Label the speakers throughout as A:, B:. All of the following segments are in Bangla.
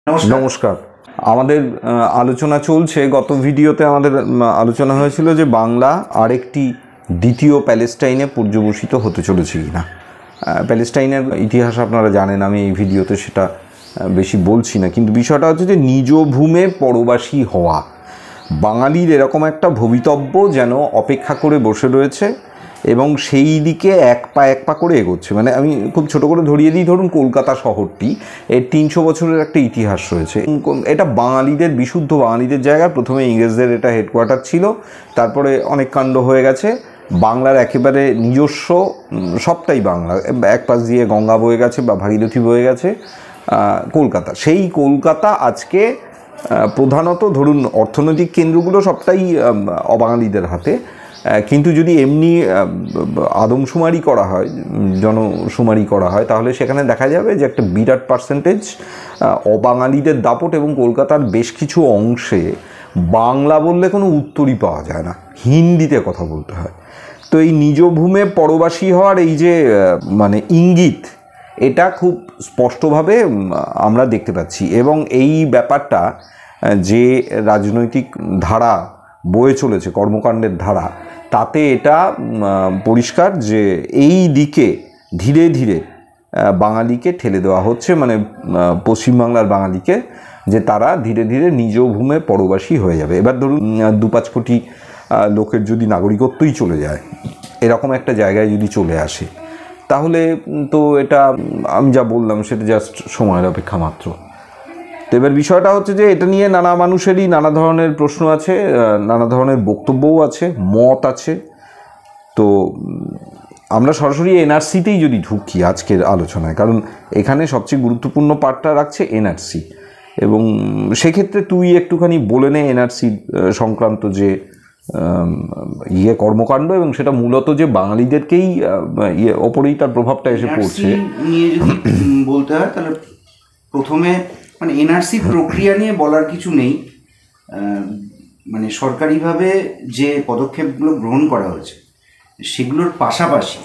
A: নমস্কার। আমাদের আলোচনা চলছে, গত ভিডিওতে আমাদের আলোচনা হয়েছিল যে বাংলা আরেকটি দ্বিতীয় প্যালেস্টাইনে পর্যবসিত হতে চলেছে কিনা। প্যালেস্টাইনের ইতিহাস আপনারা জানেন, আমি এই ভিডিওতে সেটা বেশি বলছি না, কিন্তু বিষয়টা হচ্ছে যে নিজ ভূমে পরবাসী হওয়া। বাঙালির এরকম একটা ভবিতব্য যেন অপেক্ষা করে বসে রয়েছে এবং সেই দিকে এক পা করে এগোচ্ছে। মানে আমি খুব ছোট করে ধরিয়ে দিই, ধরুন কলকাতা শহরটি, এর 300 বছরের একটা ইতিহাস রয়েছে। এটা বাঙালিদের, বিশুদ্ধ বাঙালিদের জায়গা। প্রথমে ইংরেজদের এটা হেডকোয়ার্টার ছিল, তারপরে অনেক কাণ্ড হয়ে গেছে। বাংলার একেবারে নিজস্ব, সবটাই বাংলা। এক পাশ দিয়ে গঙ্গা বয়ে গেছে বা ভাগীরথী বয়ে গেছে কলকাতা। সেই কলকাতা আজকে প্রধানত ধরুন অর্থনৈতিক কেন্দ্রগুলো সবটাই অবাঙালিদের হাতে। কিন্তু যদি এমনি আদমশুমারি করা হয়, জনশুমারি করা হয়, তাহলে সেখানে দেখা যাবে যে একটা বিরাট পার্সেন্টেজ অবাঙালিদের দাপট, এবং কলকাতার বেশ কিছু অংশে বাংলা বললে কোনো উত্তরই পাওয়া যায় না, হিন্দিতে কথা বলতে হয়। তো এই নিজ ভূমে পরবাসী হওয়ার এই যে মানে ইঙ্গিত, এটা খুব স্পষ্টভাবে আমরা দেখতে পাচ্ছি। এবং এই ব্যাপারটা যে রাজনৈতিক ধারা বয়ে চলেছে, কর্মকাণ্ডের ধারা, তাতে এটা পরিষ্কার যে এই দিকে ধীরে ধীরে বাঙালিকে ঠেলে দেওয়া হচ্ছে, মানে পশ্চিমবাংলার বাঙালিকে, যে তারা ধীরে ধীরে নিজ ভূমে পরবাসী হয়ে যাবে। এবার ধরুন 2-5 কোটি লোকের যদি নাগরিকত্বই চলে যায়, এরকম একটা জায়গায় যদি চলে আসে, তাহলে তো এটা আমি যা বললাম সেটা জাস্ট সময়ের অপেক্ষা মাত্র। তো এবার বিষয়টা হচ্ছে যে এটা নিয়ে নানা মানুষেরই নানা ধরনের প্রশ্ন আছে, নানা ধরনের বক্তব্যও আছে, মত আছে। তো আমরা সরাসরি এনআরসিতেই যদি ঢুকি আজকের আলোচনায়, কারণ এখানে সবচেয়ে গুরুত্বপূর্ণ পার্টটা রাখছে এনআরসি। এবং সেক্ষেত্রে তুই একটুখানি বলে নে এনআরসি সংক্রান্ত যে কর্মকাণ্ড, এবং সেটা মূলত যে বাঙালিদেরকেই ওপরেই তার প্রভাবটা এসে পড়ছে
B: নিয়ে যদি বলতে হয়, তাহলে প্রথমে মানে এনআরসি প্রক্রিয়া নিয়ে বলার কিছু নেই। মানে সরকারিভাবে যে পদক্ষেপগুলো গ্রহণ করা হয়েছে সেগুলোর পাশাপাশি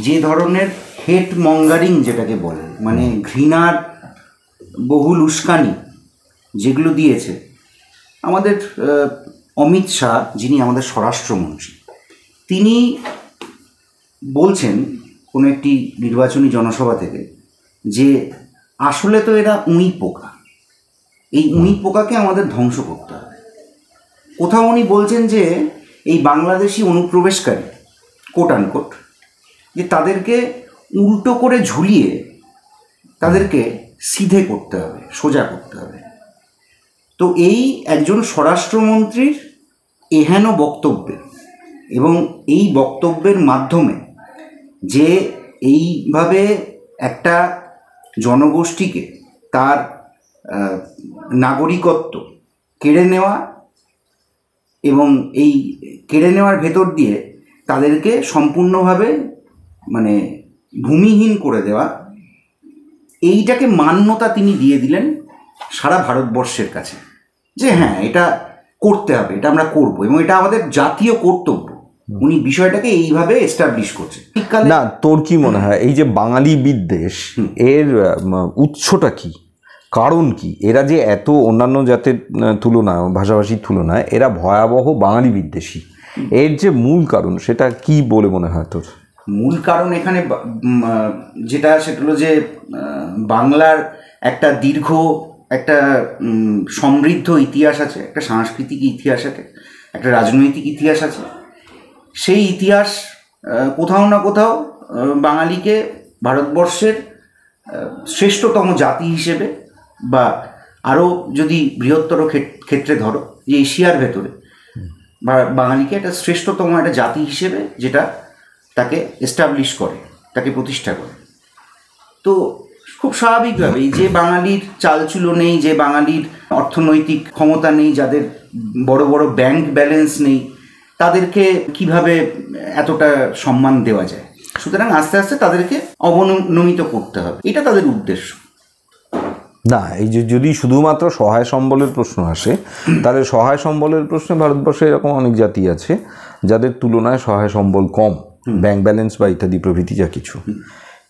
B: যে ধরনের হেট মঙ্গারিং যেটাকে বলে, মানে ঘৃণার বহুল উস্কানি যেগুলো দিয়েছে আমাদের অমিত শাহ, যিনি আমাদের স্বরাষ্ট্রমন্ত্রী, তিনি বলছেন কোনো একটি নির্বাচনী জনসভা থেকে যে আসলে তো এরা উঁই পোকা, এই উঁই পোকাকে আমাদের ধ্বংস করতে হবে। কোথাও উনি বলছেন যে এই বাংলাদেশি অনুপ্রবেশকারী, কোট আনকোট, যে তাদেরকে উল্টো করে ঝুলিয়ে তাদেরকে সিধে করতে হবে, সোজা করতে হবে। তো এই একজন স্বরাষ্ট্রমন্ত্রীর এহেন বক্তব্যে এবং এই বক্তব্যের মাধ্যমে যে এইভাবে একটা জনগোষ্ঠীকে তার নাগরিকত্ব কেড়ে নেওয়া, এবং এই কেড়ে নেওয়ার ভেতর দিয়ে তাদেরকে সম্পূর্ণভাবে মানে ভূমিহীন করে দেওয়া, এইটাকে মান্যতা তিনি দিয়ে দিলেন সারা ভারতবর্ষের কাছে, যে হ্যাঁ এটা করতে হবে, এটা আমরা করব, এবং এটা আমাদের জাতীয় কর্তব্য। উনি বিষয়টাকে এইভাবে এস্টাবলিশ করছে।
A: না, তোর কি মনে হয় এই যে বাঙালি বিদ্বেষ, এর উৎসটা কি, কারণ কি? এরা যে এত অন্যান্য জাতের তুলনায়, ভাষাভাষীর তুলনায় এরা ভয়াবহ বাঙালি বিদ্বেষী, এর যে মূল কারণ সেটা কি বলে মনে হয় তোর?
B: মূল কারণ এখানে যেটা, সেটা হলো যে বাংলার একটা দীর্ঘ, একটা সমৃদ্ধ ইতিহাস আছে, একটা সাংস্কৃতিক ইতিহাস আছে, একটা রাজনৈতিক ইতিহাস আছে। সেই ইতিহাস কোথাও না কোথাও বাঙালিকে ভারতবর্ষের শ্রেষ্ঠতম জাতি হিসেবে, বা আরও যদি বৃহত্তর ক্ষেত্রে ধরো যে এশিয়ার ভেতরে বাঙালিকে একটা শ্রেষ্ঠতম একটা জাতি হিসেবে যেটা তাকে এস্টাবলিশ করে, তাকে প্রতিষ্ঠা করে। তো খুব স্বাভাবিকভাবেই যে বাঙালির চালচুলো নেই, যে বাঙালির অর্থনৈতিক ক্ষমতা নেই, যাদের বড় বড় ব্যাংক ব্যালেন্স নেই, তাদেরকে কিভাবে এতটা সম্মান দেওয়া যায়? সুতরাং আস্তে আস্তে তাদেরকে অবনমিত করতে হবে, এটা তাদের উদ্দেশ্য।
A: না, এই যে যদি শুধুমাত্র সহায় সম্বলের প্রশ্ন আসে, তাহলে সহায় সম্বলের প্রশ্নে ভারতবর্ষে এরকম অনেক জাতি আছে যাদের তুলনায় সহায় সম্বল কম, ব্যাংক ব্যালেন্স বা ইত্যাদি প্রভৃতি যা কিছু।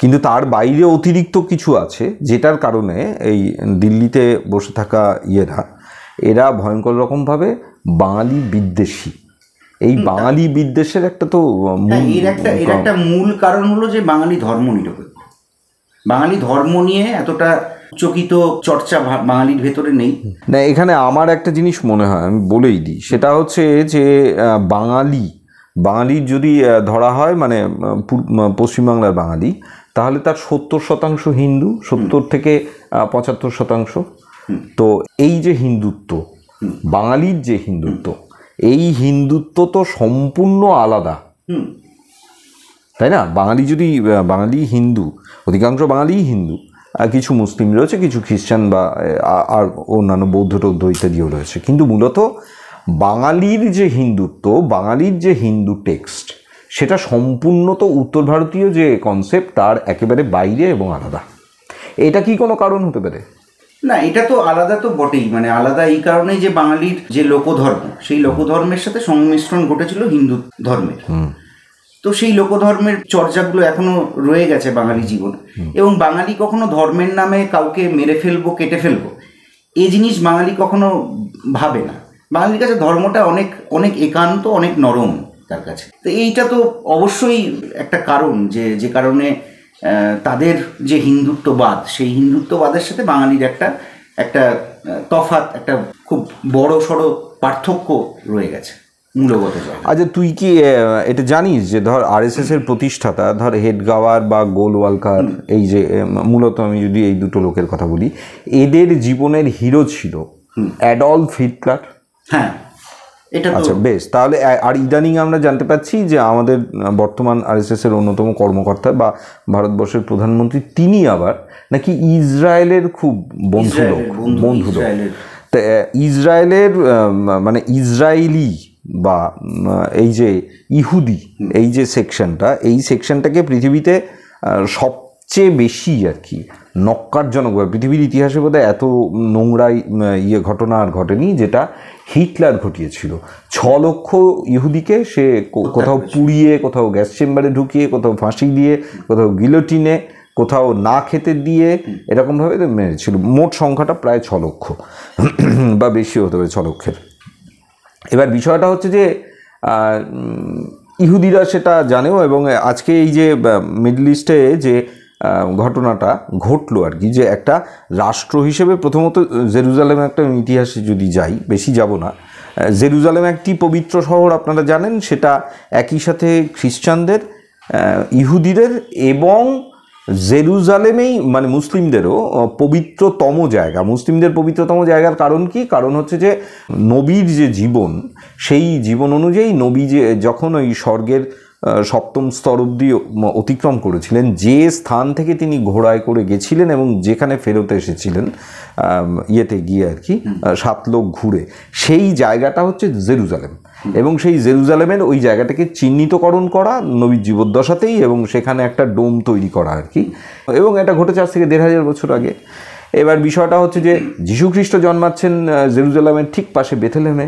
A: কিন্তু তার বাইরে অতিরিক্ত কিছু আছে যেটার কারণে এই দিল্লিতে বসে থাকা এরা ভয়ঙ্কর রকমভাবে বাঙালি বিদ্বেষী। এই বাঙালি বিদ্বেষের একটা তো
B: এর একটা মূল কারণ হলো যে বাঙালি ধর্ম নিরপেক্ষ। বাঙালি ধর্ম নিয়ে এতটা চকিত চর্চা বাঙালির ভেতরে নেই।
A: না, এখানে আমার একটা জিনিস মনে হয়, আমি বলেই দিই, সেটা হচ্ছে যে বাঙালির যদি ধরা হয় মানে পশ্চিমবাংলার বাঙালি, তাহলে তার 70% হিন্দু, 70 থেকে 75%। তো এই যে হিন্দুত্ব, বাঙালির যে হিন্দুত্ব, এই হিন্দুত্ব তো সম্পূর্ণ আলাদা, তাই না? বাঙালি হিন্দু, অধিকাংশ বাঙালি হিন্দু, কিছু মুসলিম রয়েছে, কিছু খ্রিস্টান বা আর অন্যান্য বৌদ্ধ টৌদ্ধ ইত্যাদিও রয়েছে, কিন্তু মূলত বাঙালির যে হিন্দুত্ব, বাঙালির যে হিন্দু টেক্সট, সেটা সম্পূর্ণ তো উত্তর ভারতীয় যে কনসেপ্ট তার একেবারে বাইরে এবং আলাদা। এটা কি কোনো কারণ হতে পারে?
B: না, এটা তো আলাদা তো বটেই। মানে আলাদা এই কারণেই যে বাঙালির যে লোকধর্ম, সেই লোকধর্মের সাথে সংমিশ্রণ ঘটেছিল হিন্দু ধর্মের। তো সেই লোকধর্মের চর্চাগুলো এখনো রয়ে গেছে বাঙালি জীবন। এবং বাঙালি কখনো ধর্মের নামে কাউকে মেরে ফেলবো, কেটে ফেলবো, এই জিনিস বাঙালি কখনো ভাবে না। বাঙালির কাছে ধর্মটা অনেক অনেক একান্ত, অনেক নরম তার কাছে। তো এইটা তো অবশ্যই একটা কারণ যে কারণে তাদের যে হিন্দুত্ববাদ, সেই হিন্দুত্ববাদের সাথে বাঙালির একটা তফাৎ, একটা খুব বড় সড়ো পার্থক্য রয়ে গেছে মূলগত।
A: আচ্ছা, তুই কি এটা জানিস যে ধর RSS এর প্রতিষ্ঠাতা ধর হেডগাওয়ার বা গোলওয়ালকার, এই যে মূলত আমি যদি এই দুটো লোকের কথা বলি, এদের জীবনের হিরো ছিল অ্যাডলফ হিটলার।
B: হ্যাঁ, এটা
A: আচ্ছা, বেশ। তাহলে আর ইদানিং আমরা জানতে পাচ্ছি যে আমাদের বর্তমান RSS এর অন্যতম কর্মকর্তা বা ভারতবর্ষের প্রধানমন্ত্রী, তিনি আবার নাকি ইসরায়েলের খুব বন্ধু লোক। তা ইসরায়েলের মানে ইসরায়েলি বা এই যে ইহুদি, এই যে সেকশনটা, এই সেকশনটাকে পৃথিবীতে সবচেয়ে বেশি আর কি নক্কারজনকভাবে, পৃথিবীর ইতিহাসে বোধহয় এত নোংরা ঘটনা আর ঘটেনি যেটা হিটলার ঘটিয়েছিল। 6 লক্ষ ইহুদিকে সে কোথাও পুড়িয়ে, কোথাও গ্যাস চেম্বারে ঢুকিয়ে, কোথাও ফাঁসি দিয়ে, কোথাও গিলোটিনে, কোথাও না খেতে দিয়ে, এরকমভাবে মেরেছিল। মোট সংখ্যাটা প্রায় 6 লক্ষ বা বেশি হতে পারে 6 লক্ষের। এবার বিষয়টা হচ্ছে যে ইহুদিরা সেটা জানেও, এবং আজকে এই যে মিডল ইস্টে যে ঘটনাটা ঘটলো আর কি, যে একটা রাষ্ট্র হিসেবে, প্রথমত জেরুজালেম একটা ইতিহাসে যদি যাই, বেশি যাব না, জেরুজালেম একটি পবিত্র শহর, আপনারা জানেন। সেটা একই সাথে খ্রিস্টানদের, ইহুদিদের এবং জেরুজালেমেই মানে মুসলিমদেরও পবিত্রতম জায়গা। মুসলিমদের পবিত্রতম জায়গার কারণ কি? কারণ হচ্ছে যে নবীর যে জীবন, সেই জীবন অনুযায়ী নবী যে যখন ওই স্বর্গের 7ম স্তর অবধি অতিক্রম করেছিলেন, যে স্থান থেকে তিনি ঘোড়ায় করে গেছিলেন এবং যেখানে ফেরত এসেছিলেন ইয়েতে গিয়ে আর কি 7 লোক ঘুরে, সেই জায়গাটা হচ্ছে জেরুজালেম। এবং সেই জেরুজালেমের ওই জায়গাটাকে চিহ্নিতকরণ করা নবীর জীবদ্দশাতেই, এবং সেখানে একটা ডোম তৈরি করা আর কি। এবং এটা ঘটেছে আজ থেকে 1500 বছর আগে। এবার বিষয়টা হচ্ছে যে যীশুখ্রিস্ট জন্মাচ্ছেন জেরুজালেমের ঠিক পাশে বেথলেহেমে,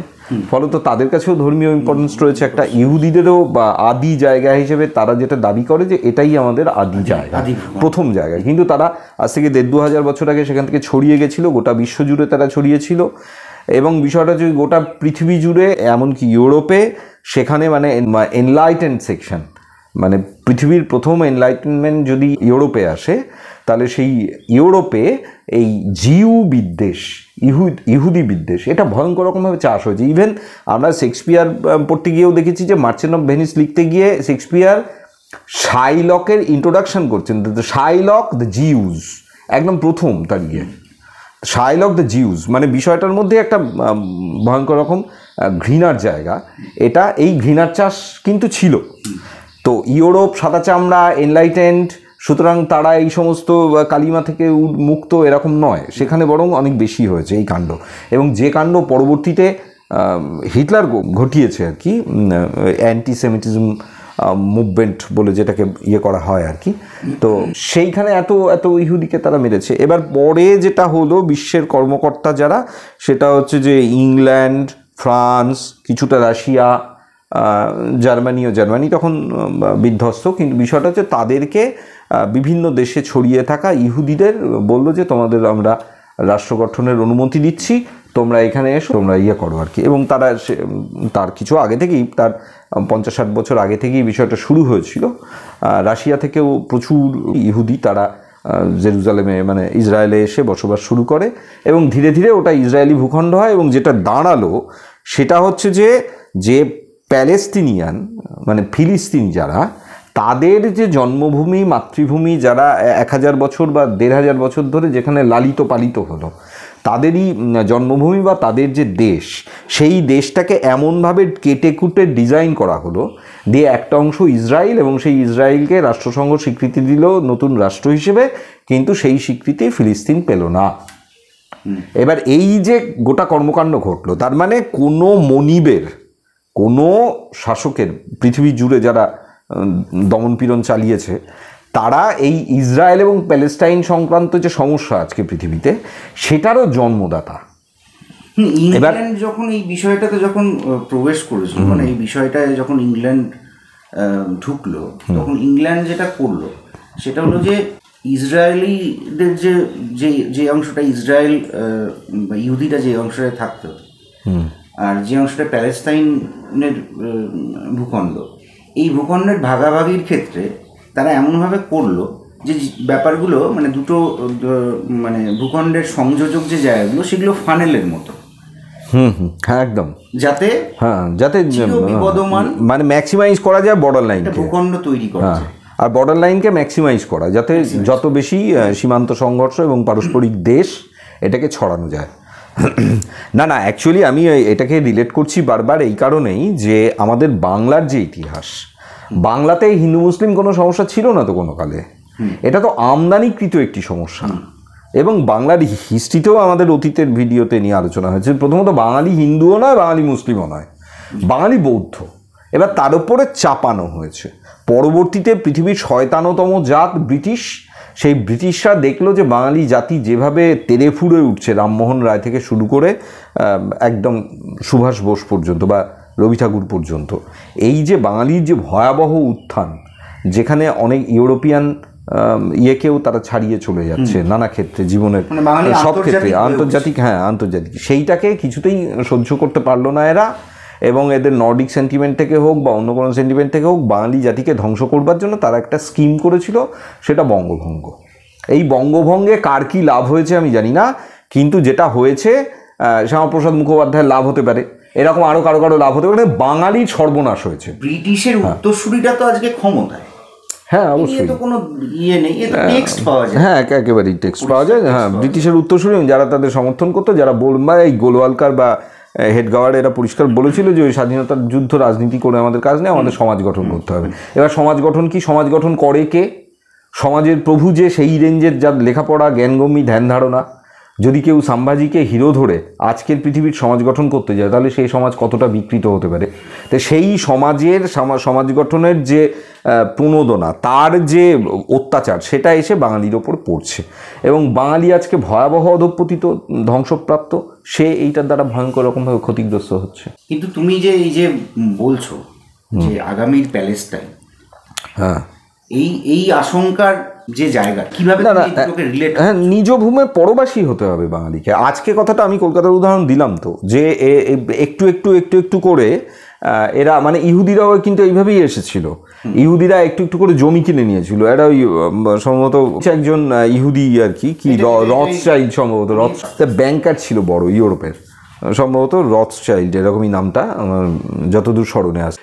A: ফলত তাদের কাছেও ধর্মীয় ইম্পর্টেন্স রয়েছে একটা। ইহুদিদেরও বা আদি জায়গা হিসেবে তারা যেটা দাবি করে যে এটাই আমাদের আদি জায়গা, প্রথম জায়গা। কিন্তু তারা আজ থেকে 1500 বছর আগে সেখান থেকে ছড়িয়ে গেছিলো, গোটা বিশ্ব জুড়ে তারা ছড়িয়েছিল। এবং বিষয়টা হচ্ছে গোটা পৃথিবী জুড়ে, এমনকি ইউরোপে, সেখানে মানে এনলাইটেন্ড সেকশন, মানে পৃথিবীর প্রথম এনলাইটেনমেন্ট যদি ইউরোপে আসে, তাহলে সেই ইউরোপে এই জিউ বিদ্বেষ, ইহুদি বিদ্বেষ, এটা ভয়ঙ্কর রকমভাবে চাষ হয়েছে। ইভেন আমরা শেক্সপিয়ার পড়তে গিয়েও দেখেছি যে মার্চেন্ট অফ ভেনিস লিখতে গিয়ে শেক্সপিয়ার শাইলকের ইন্ট্রোডাকশন করছেন, শাইলক দ্য জিউস, একদম প্রথম তার গিয়ে শাইলক দ্য জিউস, মানে বিষয়টার মধ্যে একটা ভয়ঙ্কর রকম ঘৃণার জায়গা। এটা এই ঘৃণার চাষ কিন্তু ছিল। তো ইউরোপ সাদা চামড়া, এনলাইটেন্ড, সুতরাং তারা এই সমস্ত কালিমা থেকে মুক্ত এরকম নয়, সেখানে বরং অনেক বেশি হয়েছে এই কাণ্ড। এবং যে কাণ্ড পরবর্তীতে হিটলার ঘটিয়েছে আর কি, অ্যান্টিসেমিটিজম মুভমেন্ট বলে যেটাকে ইয়ে করা হয় আর কি, তো সেইখানে এত ইহুদিকে তারা মেরেছে। এবার পরে যেটা হলো, বিশ্বের কর্মকর্তা যারা, সেটা হচ্ছে যে ইংল্যান্ড, ফ্রান্স, কিছুটা রাশিয়া, জার্মানি তখন বিধ্বস্ত, কিন্তু বিষয়টা হচ্ছে তাদেরকে বিভিন্ন দেশে ছড়িয়ে থাকা ইহুদিদের বলল যে তোমাদের আমরা রাষ্ট্র গঠনের অনুমতি দিচ্ছি, তোমরা এখানে এসো, তোমরা ইয়ে করো আর কি। এবং তারা তার কিছু আগে থেকেই, তার 50-60 বছর আগে থেকেই বিষয়টা শুরু হয়েছিল। রাশিয়া থেকেও প্রচুর ইহুদি তারা জেরুজালেমে মানে ইসরায়েলে এসে বসবাস শুরু করে এবং ধীরে ধীরে ওটা ইসরায়েলি ভূখণ্ড হয়। এবং যেটা দাঁড়ালো সেটা হচ্ছে যে প্যালেস্তিনিয়ান মানে ফিলিস্তিনি যারা, তাদের যে জন্মভূমি মাতৃভূমি, যারা 1000 বছর বা 1500 বছর ধরে যেখানে লালিত পালিত হলো, তাদেরই জন্মভূমি বা তাদের যে দেশ, সেই দেশটাকে এমনভাবে কেটে কুটে ডিজাইন করা হলো দিয়ে একটা অংশ ইসরায়েল, এবং সেই ইসরায়েলকে রাষ্ট্রসংঘ স্বীকৃতি দিল নতুন রাষ্ট্র হিসেবে, কিন্তু সেই স্বীকৃতি ফিলিস্তিন পেল না। এবার এই যে গোটা কর্মকাণ্ড ঘটলো, তার মানে কোনো মনিবের, কোনো শাসকের পৃথিবী জুড়ে যারা দমনপীড়ন চালিয়েছে, তারা এই ইসরায়েল এবং প্যালেস্টাইন সংক্রান্ত যে সমস্যা আজকে পৃথিবীতে, সেটারও জন্মদাতা।
B: ইংল্যান্ড যখন এই বিষয়টাতে যখন প্রবেশ করেছিল, মানে এই বিষয়টায় যখন ইংল্যান্ড ঢুকলো, তখন ইংল্যান্ড যেটা করলো সেটা হলো যে ইসরায়েলিদের যে অংশটা ইসরায়েল বা ইহুদিরা যে অংশটায় থাকতো আর যে অংশটা প্যালেস্টাইনের ভূখণ্ড, এই ভূখণ্ডের ভাগাভাগির ক্ষেত্রে তারা এমনভাবে করলো যে ব্যাপারগুলো মানে দুটো মানে ভূখণ্ডের সংযোজক যে জায়গাগুলো সেগুলো ফানেলের মতো।
A: হ্যাঁ একদম,
B: যাতে
A: বিপদমান মানে ম্যাক্সিমাইজ করা যায় বর্ডার লাইন,
B: ভূখণ্ড তৈরি করা যায়
A: আর বর্ডার লাইনকে ম্যাক্সিমাইজ করা, যাতে যত বেশি সীমান্ত সংঘর্ষ এবং পারস্পরিক দেশ এটাকে ছড়ানো যায়। না অ্যাকচুয়ালি আমি এটাকে রিলেট করছি বারবার এই কারণেই যে আমাদের বাংলার যে ইতিহাস, বাংলাতে হিন্দু মুসলিম কোনো সমস্যা ছিল না তো কোনো কালে, এটা তো আমদানিকৃত একটি সমস্যা। এবং বাংলার হিস্ট্রিতেও আমাদের অতীতের ভিডিওতে নিয়ে আলোচনা হয়েছে, প্রথমত বাঙালি হিন্দুও নয়, বাঙালি মুসলিমও নয়, বাঙালি বৌদ্ধ। এবার তার উপরে চাপানো হয়েছে। পরবর্তীতে পৃথিবীর শয়তানতম জাত ব্রিটিশ, সেই ব্রিটিশরা দেখলো যে বাঙালি জাতি যেভাবে তেড়ে ফুড়ে উঠছে, রামমোহন রায় থেকে শুরু করে একদম সুভাষ বোস পর্যন্ত বা রবি ঠাকুর পর্যন্ত, এই যে বাঙালির যে ভয়াবহ উত্থান, যেখানে অনেক ইউরোপিয়ান ইয়েকেও তারা ছাড়িয়ে চলে যাচ্ছে নানা ক্ষেত্রে, জীবনের সব ক্ষেত্রে আন্তর্জাতিক, আন্তর্জাতিক, সেইটাকে কিছুতেই সহ্য করতে পারলো না এরা। এবং এদের নর্ডিক সেন্টিমেন্ট থেকে হোক বা অন্য কোনো সেন্টিমেন্ট থেকে হোক, বাঙালি জাতিকে ধ্বংস করবার জন্য তারা একটা স্কিম করেছিল, সেটা বঙ্গভঙ্গ। এই বঙ্গভঙ্গে কার কী লাভ হয়েছে আমি জানি না, কিন্তু যেটা হয়েছে শ্যামাপ্রসাদ মুখোপাধ্যায়ের লাভ হতে পারে, এরকম আরও কারো লাভ হতে পারে, বাঙালির সর্বনাশ হয়েছে।
B: ব্রিটিশের উত্তরসূরিটা তো আজকে ক্ষমতায়,
A: হ্যাঁ অবশ্যই,
B: কোনো ইয়ে নেই, টেক্সট পাওয়া যায়,
A: হ্যাঁ একেবারেই টেক্সট পাওয়া যায়। হ্যাঁ, ব্রিটিশের উত্তরসূরি যারা তাদের সমর্থন করতো, যারা এই গোলওয়ালকার বা হেডগাওয়ার্ড এরা পরিষ্কার বলেছিল যে ওই স্বাধীনতার যুদ্ধ রাজনীতি করে আমাদের কাজ নেই, আমাদের সমাজ গঠন করতে হবে। এবার সমাজ গঠন কি, সমাজ গঠন করে কে? সমাজের প্রভু যে সেই রেঞ্জের যার লেখাপড়া জ্ঞানগম্যী ধ্যান ধারণা, যদি কেউ সাম্ভাজিকে হিরো ধরে আজকের পৃথিবীর সমাজ গঠন করতে যায়, তাহলে সেই সমাজ কতটা বিকৃত হতে পারে। তো সেই সমাজের সমাজ গঠনের যে প্রণোদনা, তার যে অত্যাচার, সেটা এসে বাঙালির ওপর পড়ছে এবং বাঙালি আজকে ভয়াবহ অধঃপতিত, ধ্বংসপ্রাপ্ত, সে এইটার দ্বারা ভয়ঙ্কর রকমভাবে ক্ষতিগ্রস্ত হচ্ছে।
B: কিন্তু তুমি যে এই যে বলছো যে আগামীর প্যালেস্টাইন,
A: হ্যাঁ,
B: এই আশঙ্কার যে জায়গা, কিভাবে রিলেট,
A: হ্যাঁ, নিজ ভূমে পরবাসী হতে হবে বাঙালিকে। আজকে কথাটা আমি কলকাতার উদাহরণ দিলাম তো, যে একটু একটু একটু একটু করে এরা মানে ইহুদিরাও কিন্তু এইভাবেই এসেছিল। ইহুদিরা একটু একটু করে জমি কিনে নিয়েছিল। এরা ওই সম্ভবত একজন ইহুদি আর কি রথচাইল্ড, সম্ভবত ব্যাংকার ছিল বড় ইউরোপের, সম্ভবত রথচাইল্ড এরকমই নামটা যতদূর স্মরণে আসে,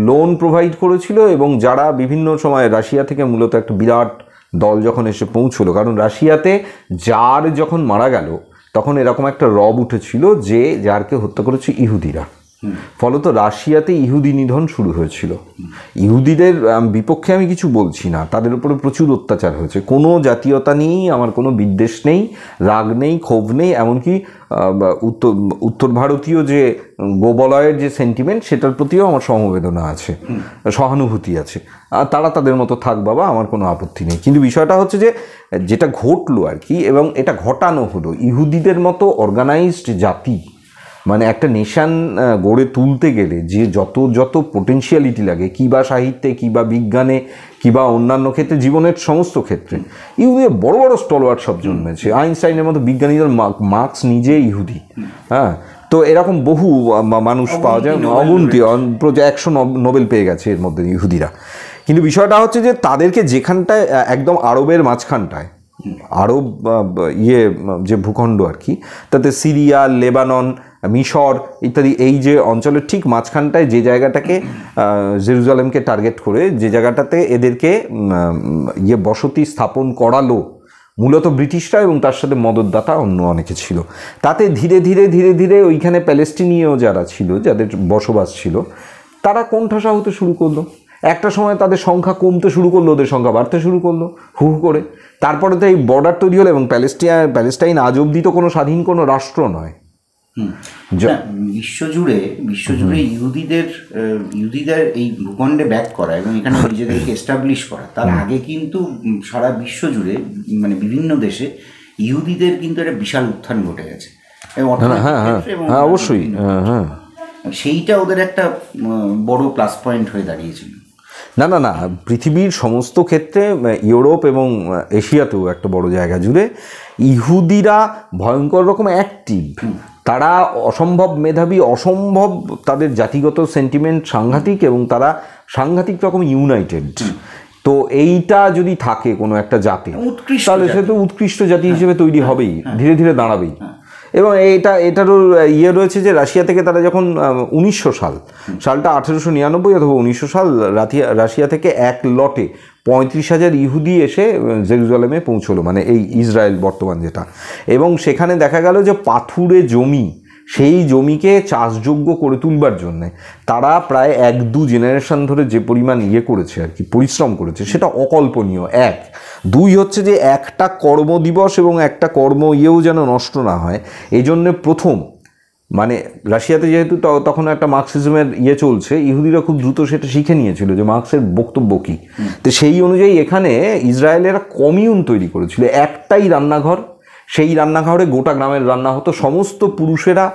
A: লোন প্রোভাইড করেছিল। এবং যারা বিভিন্ন সময় রাশিয়া থেকে মূলত একটা বিরাট দল যখন এসে পৌঁছলো, কারণ রাশিয়াতে জার যখন মারা গেল তখন এরকম একটা রব উঠেছিল যে জারকে হত্যা করেছে ইহুদিরা, ফলত রাশিয়াতে ইহুদি নিধন শুরু হয়েছিল। ইহুদিদের বিপক্ষে আমি কিছু বলছি না, তাদের উপরে প্রচুর অত্যাচার হয়েছে। কোনো জাতীয়তা নিয়েই আমার কোনো বিদ্বেষ নেই, রাগ নেই, ক্ষোভ নেই, এমনকি উত্তর ভারতীয় যে গোবলয়ের যে সেন্টিমেন্ট, সেটার প্রতিও আমার সমবেদনা আছে, সহানুভূতি আছে। তারা তাদের মতো থাক বাবা, আমার কোনো আপত্তি নেই। কিন্তু বিষয়টা হচ্ছে যে যেটা ঘটলো আর কি, এবং এটা ঘটানো হলো ইহুদিদের মতো অর্গানাইজড জাতি, মানে একটা নেশান গড়ে তুলতে গেলে যে যত যত পোটেনশিয়ালিটি লাগে, কী বা সাহিত্যে, কী বা বিজ্ঞানে, কিংবা অন্যান্য ক্ষেত্রে, জীবনের সমস্ত ক্ষেত্রে ইহুদিদের বড় বড় স্টলওয়ার্ড সব জন্মেছে। আইনস্টাইনের মতো বিজ্ঞানীদের, মার্কস নিজে ইহুদি। হ্যাঁ, তো এরকম বহু মানুষ পাওয়া যায়, অগুন্তি, 100 নোবেল পেয়ে গেছে এর মধ্যে ইহুদিরা। কিন্তু বিষয়টা হচ্ছে যে তাদেরকে যেখানটায় একদম আরবের মাঝখানটায়, আরব যে ভূখণ্ড আর কি, তাতে সিরিয়া, লেবানন, মিশর ইত্যাদি, এই যে অঞ্চলের ঠিক মাঝখানটায় যে জায়গাটাকে জেরুজালেমকে টার্গেট করে, যে জায়গাটাতে এদেরকে বসতি স্থাপন করালো মূলত ব্রিটিশরা, এবং তার সাথে মদতদাতা অন্য অনেকে ছিল। তাতে ধীরে ধীরে ধীরে ধীরে ওইখানে প্যালেস্টিনীয় যারা ছিল, যাদের বসবাস ছিল, তারা কোণঠাসা হতে শুরু করলো। একটা সময় তাদের সংখ্যা কমতে শুরু করলো, ওদের সংখ্যা বাড়তে শুরু করলো হু হু করে। তারপরে তো এই বর্ডার তৈরি হলো, এবং প্যালেস্টাইন আজ অবধি তো কোনো স্বাধীন কোনো রাষ্ট্র নয়।
B: বিশ্বজুড়ে ইহুদিদের এই ভূখণ্ডে ব্যাক করা এবং এখানে নিজেদেরকে এস্টাবলিশ করা, তার আগে কিন্তু সারা বিশ্বজুড়ে মানে বিভিন্ন দেশে ইহুদিদের কিন্তু একটা বিশাল উত্থান ঘটে গেছে।
A: হ্যাঁ, অবশ্যই। হ্যাঁ,
B: সেইটা ওদের একটা বড় প্লাস পয়েন্ট হয়ে দাঁড়িয়েছিল।
A: না, পৃথিবীর সমস্ত ক্ষেত্রে, ইউরোপ এবং এশিয়াতেও একটা বড় জায়গা জুড়ে ইহুদিরা ভয়ঙ্কর রকম অ্যাক্টিভ। তারা অসম্ভব মেধাবী, অসম্ভব, তাদের জাতিগত সেন্টিমেন্ট সাংঘাতিক, এবং তারা সাংঘাতিক রকম ইউনাইটেড। তো এইটা যদি থাকে কোনো একটা জাতি, তাহলে সে তো উৎকৃষ্ট জাতি হিসেবে তৈরি হবেই, ধীরে ধীরে দাঁড়াবেই। এবং এটারও রয়েছে যে রাশিয়া থেকে তারা যখন 1900 সালটা 1899 অথবা 1900 সাল, রাশিয়া থেকে এক লটে 35,000 ইহুদি এসে জেরুজালেমে পৌঁছলো, মানে এই ইসরায়েল বর্তমান যেটা। এবং সেখানে দেখা গেল যে পাথুরে জমি, সেই জমিকে চাষযোগ্য করে তুলবার জন্যে তারা প্রায় 1-2 জেনারেশন ধরে যে পরিমাণ করেছে আর কি, পরিশ্রম করেছে, সেটা অকল্পনীয়। 1, 2 হচ্ছে যে একটা কর্মদিবস এবং একটা কর্ম যেন নষ্ট না হয়, এই জন্যে প্রথম, মানে রাশিয়াতে যেহেতু তখন একটা মার্কসিজমের চলছে, ইহুদিরা খুব দ্রুত সেটা শিখে নিয়েছিল যে মার্কসের বক্তব্য কী। তো সেই অনুযায়ী এখানে ইসরায়েলের কমিউন তৈরি করেছিল, একটাই রান্নাঘর, সেই রান্নাঘরে গোটা গ্রামের রান্না হতো, সমস্ত পুরুষেরা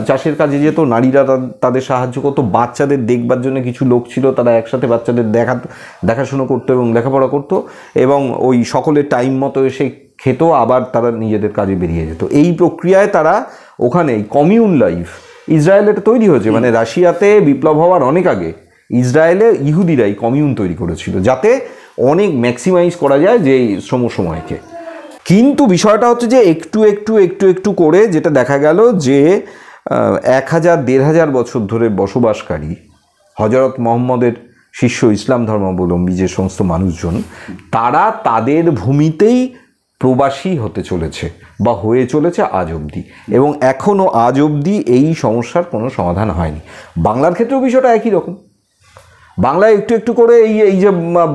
A: চাষের কাজে যেত, নারীরা তাদের সাহায্য করতো, বাচ্চাদের দেখবার জন্য কিছু লোক ছিল, তারা একসাথে বাচ্চাদের দেখাশুনো করতো এবং লেখাপড়া করতো, এবং ওই সকলের টাইম মতো এসে খেত, আবার তারা নিজেদের কাজে বেরিয়ে যেত। এই প্রক্রিয়ায় তারা ওখানে কমিউন লাইফ ইসরায়েলে তৈরি হয়েছে। মানে রাশিয়াতে বিপ্লব হওয়ার অনেক আগে ইসরায়েলে ইহুদিরাই কমিউন তৈরি করেছিল, যাতে অনেক ম্যাক্সিমাইজ করা যায় যে সময়কে। কিন্তু বিষয়টা হচ্ছে যে একটু একটু একটু একটু করে যেটা দেখা গেল যে 1000-1500 বছর ধরে বসবাসকারী হযরত মুহাম্মদের শিষ্য ইসলাম ধর্মাবলম্বী যে সমস্ত মানুষজন, তারা তাদের ভূমিতেই প্রবাসী হতে চলেছে বা হয়ে চলেছে আজ অবধি, এবং এখনও আজ অবধি এই সমস্যার কোনো সমাধান হয়নি। বাংলার ক্ষেত্রেও বিষয়টা একই রকম। বাংলায় একটু একটু করে এই যে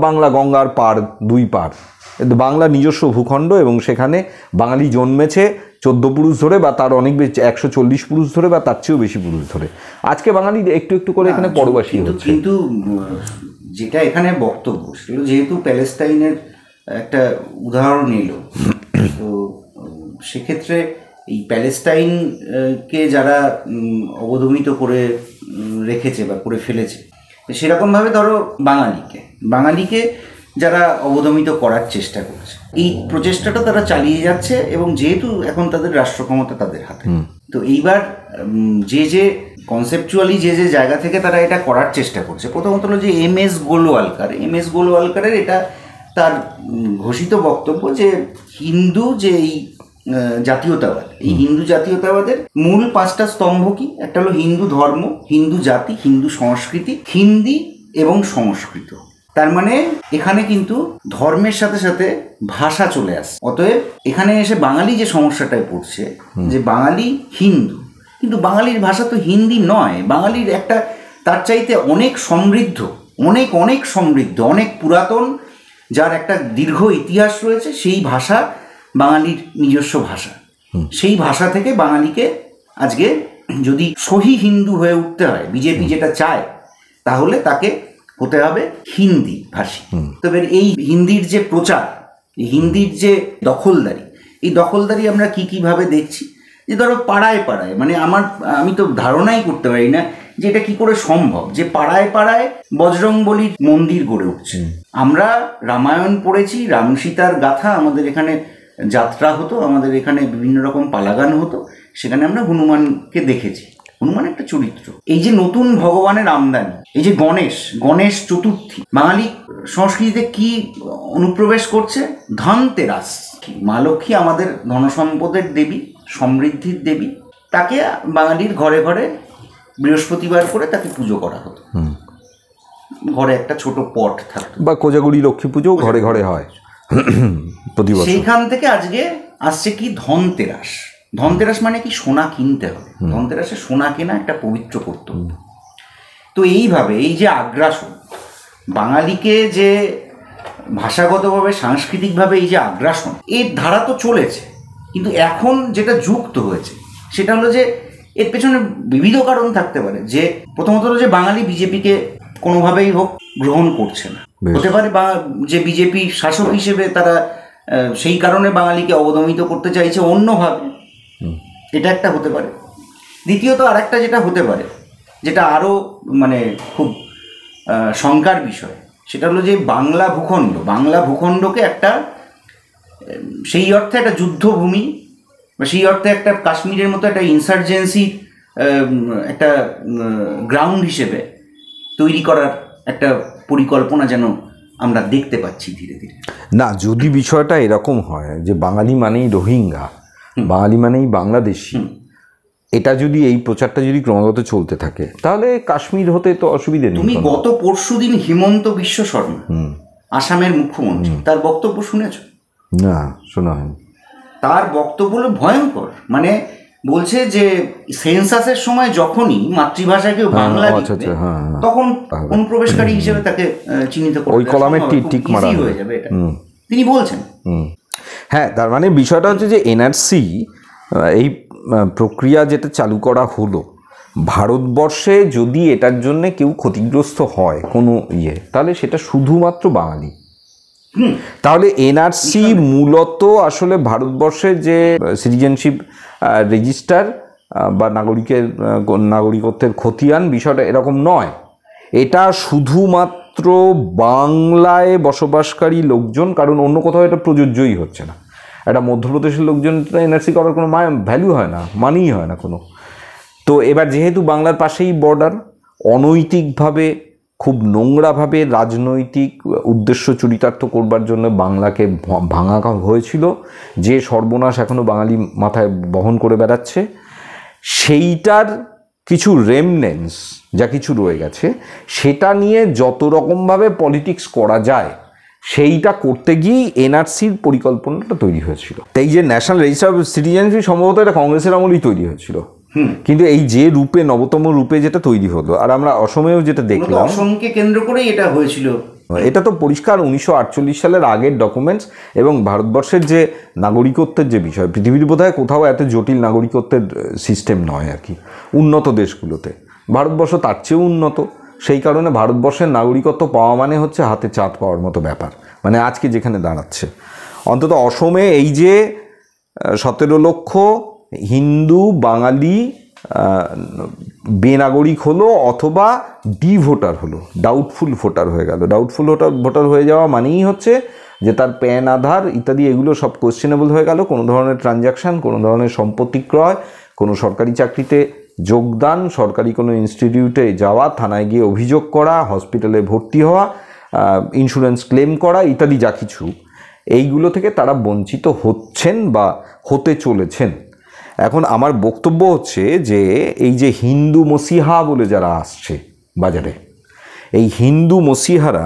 A: বাংলা গঙ্গার পার, 2 পার, বাংলা নিজস্ব ভূখণ্ড, এবং সেখানে বাঙালি জন্মেছে 14 পুরুষ ধরে, বা তার অনেক বেশি 140 পুরুষ ধরে, বা তার চেয়েও বেশি পুরুষ ধরে। আজকে বাঙালি একটু একটু করে এখানে পরবাসী হচ্ছে।
B: কিন্তু যেটা এখানে বক্তব্য ছিল, যেহেতু প্যালেস্টাইনের একটা উদাহরণ এলো, তো সেক্ষেত্রে এই প্যালেস্টাইনকে যারা অবদমিত করে রেখেছে বা করে ফেলেছে, সেরকমভাবে ধরো বাঙালিকে যারা অবদমিত করার চেষ্টা করছে, এই প্রচেষ্টাটা তারা চালিয়ে যাচ্ছে, এবং যেহেতু এখন তাদের রাষ্ট্র ক্ষমতা তাদের হাতে, তো এইবার যে কনসেপচুয়ালি যে জায়গা থেকে তারা এটা করার চেষ্টা করছে, প্রথমত হলো যে এম এস গোলওয়ালকারের এটা তার ঘোষিত বক্তব্য যে হিন্দু যে এই জাতীয়তাবাদ, এই হিন্দু জাতীয়তাবাদের মূল 5টা স্তম্ভ কি? একটা হলো হিন্দু ধর্ম, হিন্দু জাতি, হিন্দু সংস্কৃতি, হিন্দি এবং সংস্কৃত। তার মানে এখানে কিন্তু ধর্মের সাথে সাথে ভাষা চলে আসে। অতএব এখানে এসে বাঙালি যে সমস্যাটায় পড়ছে, যে বাঙালি হিন্দু, কিন্তু বাঙালির ভাষা তো হিন্দি নয়, বাঙালির একটা তার চাইতে অনেক সমৃদ্ধ, অনেক সমৃদ্ধ, অনেক পুরাতন, যার একটা দীর্ঘ ইতিহাস রয়েছে, সেই ভাষা বাঙালির নিজস্ব ভাষা। সেই ভাষা থেকে বাঙালিকে আজকে যদি সহি হিন্দু হয়ে উঠতে হয়, বিজেপি যেটা চায়, তাহলে তাকে হতে হবে হিন্দি ভাষী। তবে এই হিন্দির যে প্রচার, হিন্দির যে দখলদারি, এই দখলদারি আমরা কিভাবে দেখছি, যে ধরো পাড়ায় পাড়ায়, মানে আমি তো ধারণাই করতে পারি না যে এটা কি করে সম্ভব যে পাড়ায় পাড়ায় বজরংবলীর মন্দির গড়ে উঠছে। আমরা রামায়ণ পড়েছি, রাম সীতার গাথা, আমাদের এখানে যাত্রা হতো, আমাদের এখানে বিভিন্ন রকম পালাগান হতো, সেখানে আমরা হনুমানকে দেখেছি। হনুমান একটা চরিত্র। এই যে নতুন ভগবানের আমদানি, এই যে গণেশ চতুর্থী, বাঙালি সংস্কৃতিতে কি অনুপ্রবেশ করছে? ধনতেরাস। মা লক্ষ্মী আমাদের ধনসম্পদের দেবী, সমৃদ্ধির দেবী, তাকে বাঙালির ঘরে ঘরে বৃহস্পতিবার করে তাকে পুজো করা হতো। ঘরে একটা ছোট পট থাকতো,
A: বা কোজাগুড়ি লক্ষ্মী পুজো ঘরে ঘরে হয় প্রতি বছর।
B: সেইখান থেকে আজকে আসছে কি ধনতেরাস। ধনতেরাস মানে কি? সোনা কিনতে হবে। ধনতেরাসে সোনা কেনা একটা পবিত্র কর্তব্য। তো এইভাবে এই যে আগ্রাসন, বাঙালিকে যে ভাষাগতভাবে সাংস্কৃতিকভাবে এই যে আগ্রাসন, এর ধারা তো চলেছে, কিন্তু এখন যেটা যুক্ত হয়েছে সেটা হলো যে এর পেছনে বিবিধ কারণ থাকতে পারে। যে প্রথমত হলো যে বাঙালি বিজেপিকে কোনোভাবেই হোক গ্রহণ করছে না। হতে পারে বা যে বিজেপি শাসক হিসেবে তারা সেই কারণে বাঙালিকে অবদমিত করতে চাইছে অন্যভাবে, এটা একটা হতে পারে। দ্বিতীয়ত আর একটা যেটা হতে পারে, যেটা আরও মানে খুব শঙ্কার বিষয়, সেটা হলো যে বাংলা ভূখণ্ডকে একটা সেই অর্থে একটা যুদ্ধভূমি বা সেই অর্থে একটা কাশ্মীরের মতো একটা ইনসার্জেন্সি একটা গ্রাউন্ড হিসেবে তৈরি করার একটা পরিকল্পনা যেন আমরা দেখতে পাচ্ছি ধীরে ধীরে।
A: না, যদি বিষয়টা এরকম হয় যে বাঙালি মানেই রোহিঙ্গা, বাঙালি মানেই বাংলাদেশি, এটা যদি এই প্রচারটা যদি ক্রমাগত চলতে থাকে তাহলে কাশ্মীর হতে তো অসুবিধে নেই।
B: তুমি গত পরশুদিন হিমন্ত বিশ্ব শর্মা, আসামের মুখ্যমন্ত্রী, তার বক্তব্য শুনেছ?
A: না, শোনা হয়নি।
B: তার বক্তব্য হলো ভয়ঙ্কর। মানে বলছে যে সেন্সাসের সময় যখনই মাতৃভাষাকে বাংলা লিখবে তখন অনুপ্রবেশকারী হিসেবে তাকে চিহ্নিত করতে
A: ওই কলামে টিক মারা
B: হয়ে যাবে, এটা তিনি বলছেন।
A: হ্যাঁ, তার মানে বিষয়টা হচ্ছে যে এনআরসি এই প্রক্রিয়া যেটা চালু করা হলো, ভারতবর্ষে যদি এটার জন্য কেউ ক্ষতিগ্রস্ত হয় কোনো তাহলে সেটা শুধুমাত্র বাঙালি। তাহলে এনআরসি মূলত আসলে ভারতবর্ষের যে সিটিজেনশিপ রেজিস্টার বা নাগরিকত্বের খতিয়ান, বিষয়টা এরকম নয়। এটা শুধুমাত্র বাংলায় বসবাসকারী লোকজন, কারণ অন্য কোথাও এটা প্রযোজ্যই হচ্ছে না। একটা মধ্যপ্রদেশের লোকজন এনআরসি করার কোনো ভ্যালু হয় না, মানেই হয় না কোনো। তো এবার যেহেতু বাংলার পাশেই বর্ডার, অনৈতিকভাবে খুব নোংরাভাবে রাজনৈতিক উদ্দেশ্য চরিতার্থ করবার জন্য বাংলাকে ভাঙা হয়েছিল, যে সর্বনাশ এখনও বাঙালি মাথায় বহন করে বেড়াচ্ছে, সেইটার কিছু রেমনেন্স যা কিছু রয়ে গেছে, সেটা নিয়ে যত রকমভাবে পলিটিক্স করা যায় সেইটা করতে গিয়েই এনআরসির পরিকল্পনাটা তৈরি হয়েছিল। তাই যে ন্যাশনাল রেজিস্টার অফ সিটিজেনশিপ সম্ভবত এটা কংগ্রেসের আমলেই তৈরি হয়েছিল, কিন্তু এই যে রূপে, নবতম রূপে যেটা তৈরি হলো, আর আমরা অসমেও যেটা দেখলাম,
B: অসমকে কেন্দ্র করেই এটা হয়েছিল।
A: এটা তো পরিষ্কার 1948 সালের আগের ডকুমেন্টস। এবং ভারতবর্ষের যে নাগরিকত্বের যে বিষয়, পৃথিবীর বোধহয় কোথাও এত জটিল নাগরিকত্বের সিস্টেম নয় আর কি উন্নত দেশগুলোতে। ভারতবর্ষ তার চেয়েও উন্নত। সেই কারণে ভারতবর্ষের নাগরিকত্ব পাওয়া মানে হচ্ছে হাতে চাঁদ পাওয়ার মতো ব্যাপার, মানে আজকে যেখানে দাঁড়াচ্ছে। অন্তত অসমে এই যে 17 লক্ষ হিন্দু বাঙালি বেনাগরিক হলো অথবা ডি ভোটার হলো, ডাউটফুল ভোটার হয়ে গেল। ডাউটফুল ভোটার হয়ে যাওয়া মানেই হচ্ছে যে তার প্যান, আধার ইত্যাদি এগুলো সব কোয়েশ্চেনেবল হয়ে গেল। কোনো ধরনের ট্রানজ্যাকশান, কোনো ধরনের সম্পত্তি ক্রয়, কোনো সরকারি চাকরিতে যোগদান, সরকারি কোনো ইনস্টিটিউটে যাওয়া, থানায় গিয়ে অভিযোগ করা, হসপিটালে ভর্তি হওয়া, ইন্স্যুরেন্স ক্লেম করা ইত্যাদি যা কিছু, এইগুলো থেকে তারা বঞ্চিত হচ্ছেন বা হতে চলেছেন। এখন আমার বক্তব্য হচ্ছে যে এই যে হিন্দু মসিহা বলে যারা আসছে বাজারে, এই হিন্দু মসিহারা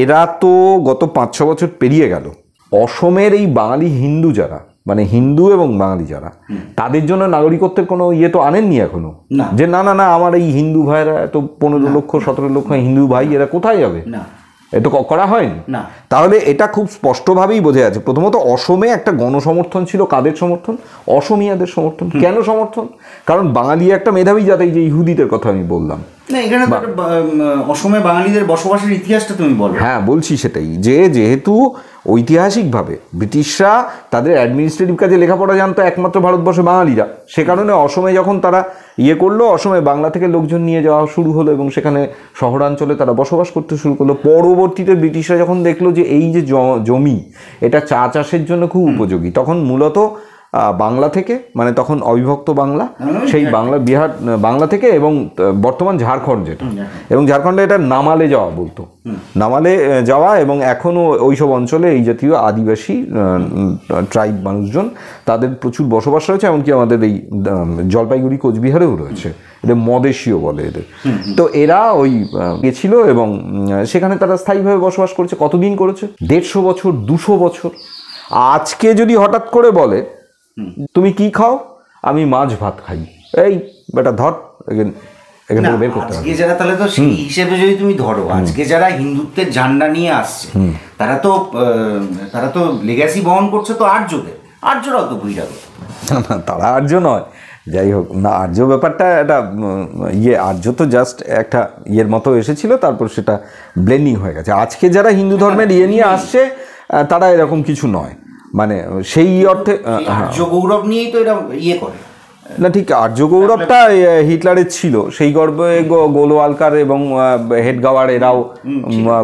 A: এরা তো গত 5-6 বছর পেরিয়ে গেল। অসমের এই বাঙালি হিন্দু যারা, মানে হিন্দু এবং বাঙালি যারা, তাদের জন্য নাগরিকত্বের কোনো তো আনেননি এখনো, যে না না না আমার এই হিন্দু ভাইরা এত 15 লক্ষ 17 লক্ষ হিন্দু ভাই এরা কোথায় যাবে, এটা করা হয়নি। তাহলে এটা খুব স্পষ্টভাবেই বোঝা যাচ্ছে। প্রথমত অসমে একটা গণসমর্থন ছিল। কাদের সমর্থন? অসমিয়াদের সমর্থন। কেন সমর্থন? কারণ বাঙালি একটা মেধাবী জাতি, যে ইহুদিদের কথা আমি বললাম
B: না, এখানে অসমে বাঙালিদের বসবাসের ইতিহাসটা তুমি বলো।
A: হ্যাঁ, বলছি সেটাই, যে যেহেতু ঐতিহাসিকভাবে ব্রিটিশরা তাদের অ্যাডমিনিস্ট্রেটিভ কাজে লেখাপড়া জানতো একমাত্র ভারতবর্ষে বাঙালিরা, সে কারণে অসমে যখন তারা ইয়ে করলো, অসময়ে বাংলা থেকে লোকজন নিয়ে যাওয়া শুরু হলো এবং সেখানে শহরাঞ্চলে তারা বসবাস করতে শুরু করলো। পরবর্তীতে ব্রিটিশরা যখন দেখলো যে এই যে জমি এটা চা চাষের জন্য খুব উপযোগী, তখন মূলত বাংলা থেকে, মানে তখন অবিভক্ত বাংলা, সেই বাংলা বিহার বাংলা থেকে এবং বর্তমান ঝাড়খণ্ড যেটা, এবং ঝাড়খণ্ডে এটা নামালে যাওয়া বলতো, নামালে যাওয়া, এবং এখনও ওইসব অঞ্চলে এই জাতীয় আদিবাসী ট্রাইব মানুষজন তাদের প্রচুর বসবাস রয়েছে, এমনকি আমাদের এই জলপাইগুড়ি কোচবিহারেও রয়েছে, এদের মদেশীয় বলে এদের। তো এরা ওই গেছিল এবং সেখানে তারা স্থায়ীভাবে বসবাস করেছে। কতদিন করেছে? 150 বছর, 200 বছর। আজকে যদি হঠাৎ করে বলে তুমি কি খাও, আমি মাছ ভাত খাই, এই বেটা ধর এখান থেকে বের করতে হবে।
B: আজকে যারা, তাহলে তো সেই হিসেবে যদি তুমি ধরো, আজকে যারা হিন্দুত্বের ঝান্ডা নিয়ে আসছে তারা তো লেগাসি বহন করছে তো আর্যদের, আর্যরাও তো বহিরাগত।
A: তারা আর্য নয়, যাই হোক না, আর্য ব্যাপারটা একটা আর্য তো জাস্ট একটা ইয়ের মতো এসেছিল, তারপর সেটা ব্লেন্ডিং হয়ে গেছে। আজকে যারা হিন্দু ধর্মের নিয়ে আসছে তারা এরকম কিছু নয়, মানে সেই অর্থে
B: আর্য গৌরব নিয়েই তো এরা করে
A: না। ঠিক, আর্য গৌরবটা হিটলারের ছিল, সেই গর্বে গোলওয়ালকার এবং হেডগাওয়ার এরাও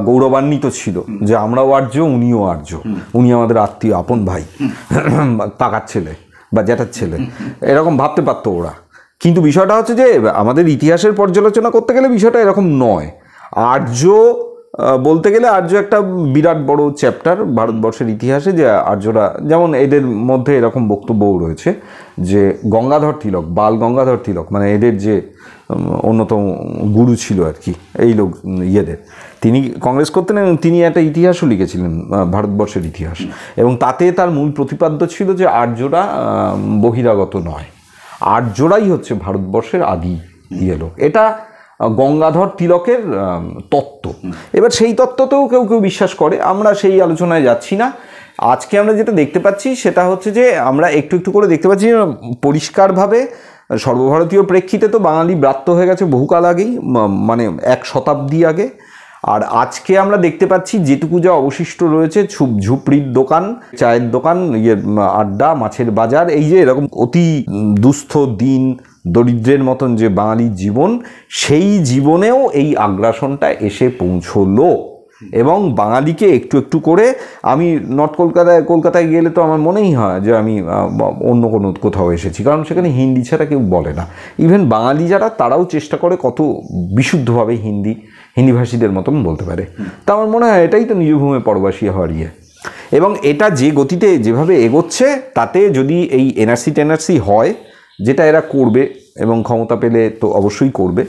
A: গৌরবান্বিত ছিল যে আমরাও আর্য, উনিও আর্য, উনি আমাদের আত্মীয়, আপন ভাই, কাকার ছেলে বা জ্যাঠার ছেলে, এরকম ভাবতে পারতো ওরা। কিন্তু বিষয়টা হচ্ছে যে আমাদের ইতিহাসের পর্যালোচনা করতে গেলে বিষয়টা এরকম নয়। আর্য বলতে গেলে আর্য একটা বিরাট বড় চ্যাপ্টার ভারতবর্ষের ইতিহাসে, যে আর্যরা, যেমন এদের মধ্যে এরকম বক্তব্যও রয়েছে যে গঙ্গাধর তিলক, বাল গঙ্গাধর তিলক, মানে এদের যে অন্যতম গুরু ছিল আর কি এই লোক ইয়েদের, তিনি কংগ্রেস করতেন এবং তিনি একটা ইতিহাসও লিখেছিলেন, ভারতবর্ষের ইতিহাস, এবং তাতে তার মূল প্রতিপাদ্য ছিল যে আর্যরা বহিরাগত নয়, আর্যরাই হচ্ছে ভারতবর্ষের আদি লোক। এটা গঙ্গাধর তিলকের তত্ত্ব। এবার সেই তত্ত্বতেও কেউ কেউ বিশ্বাস করে, আমরা সেই আলোচনায় যাচ্ছি না। আজকে আমরা যেটা দেখতে পাচ্ছি সেটা হচ্ছে যে আমরা একটু একটু করে দেখতে পাচ্ছি পরিষ্কারভাবে সর্বভারতীয় প্রেক্ষিতে তো বাঙালি ব্রাত্য হয়ে গেছে বহুকাল আগেই, মানে 1 শতাব্দী আগে। আর আজকে আমরা দেখতে পাচ্ছি যেটুকু যা অবশিষ্ট রয়েছে, ঝুপড়ির দোকান, চায়ের দোকান, আড্ডা, মাছের বাজার, এই যে এরকম অতি দুস্থ দিন দরিদ্রের মতন যে বাঙালির জীবন, সেই জীবনেও এই আগ্রাসনটা এসে পৌঁছলো। এবং বাঙালিকে একটু একটু করে, আমি নর্থ কলকাতায় গেলে তো আমার মনেই হয় যে আমি অন্য কোনো কোথাও এসেছি, কারণ সেখানে হিন্দি ছাড়া কেউ বলে না। ইভেন বাঙালি যারা, তারাও চেষ্টা করে কত বিশুদ্ধভাবে হিন্দিভাষীদের মতন বলতে পারে। তা আমার মনে হয় এটাই তো নিজ ভূমে পরবাসী হওয়ার ইয়ে। এবং এটা যে গতিতে যেভাবে এগোচ্ছে, তাতে যদি এই এনআরসি হয়, যেটা এরা করবে এবং ক্ষমতা পেলে তো অবশ্যই করবে,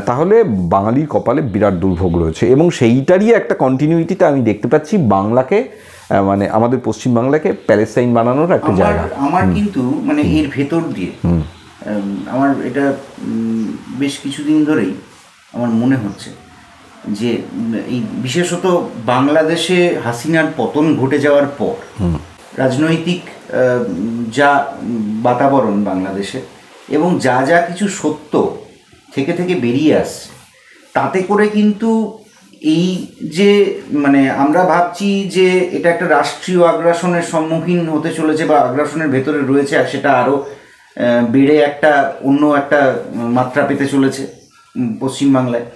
A: তাহলে বাঙালির কপালে বিরাট দুর্ভোগ রয়েছে। এবং সেইটারই একটা কন্টিনিউইটিতে আমি দেখতে পাচ্ছি বাংলাকে, মানে আমাদের পশ্চিমবাংলাকে প্যালেস্টাইন বানানোর একটা জায়গা।
B: আমার কিন্তু মানে এর ভেতর দিয়ে আমার এটা বেশ কিছুদিন ধরেই আমার মনে হচ্ছে যে এই বিশেষত বাংলাদেশে হাসিনার পতন ঘটে যাওয়ার পর রাজনৈতিক যা বাতাবরণ বাংলাদেশে, এবং যা যা কিছু সত্য থেকে বেরিয়ে আসছে, তাতে করে কিন্তু এই যে মানে আমরা ভাবছি যে এটা একটা রাষ্ট্রীয় আগ্রাসনের সম্মুখীন হতে চলেছে বা আগ্রাসনের ভেতরে রয়েছে, আর সেটা আরও বেড়ে একটা অন্য একটা মাত্রা পেতে চলেছে পশ্চিমবাংলায়,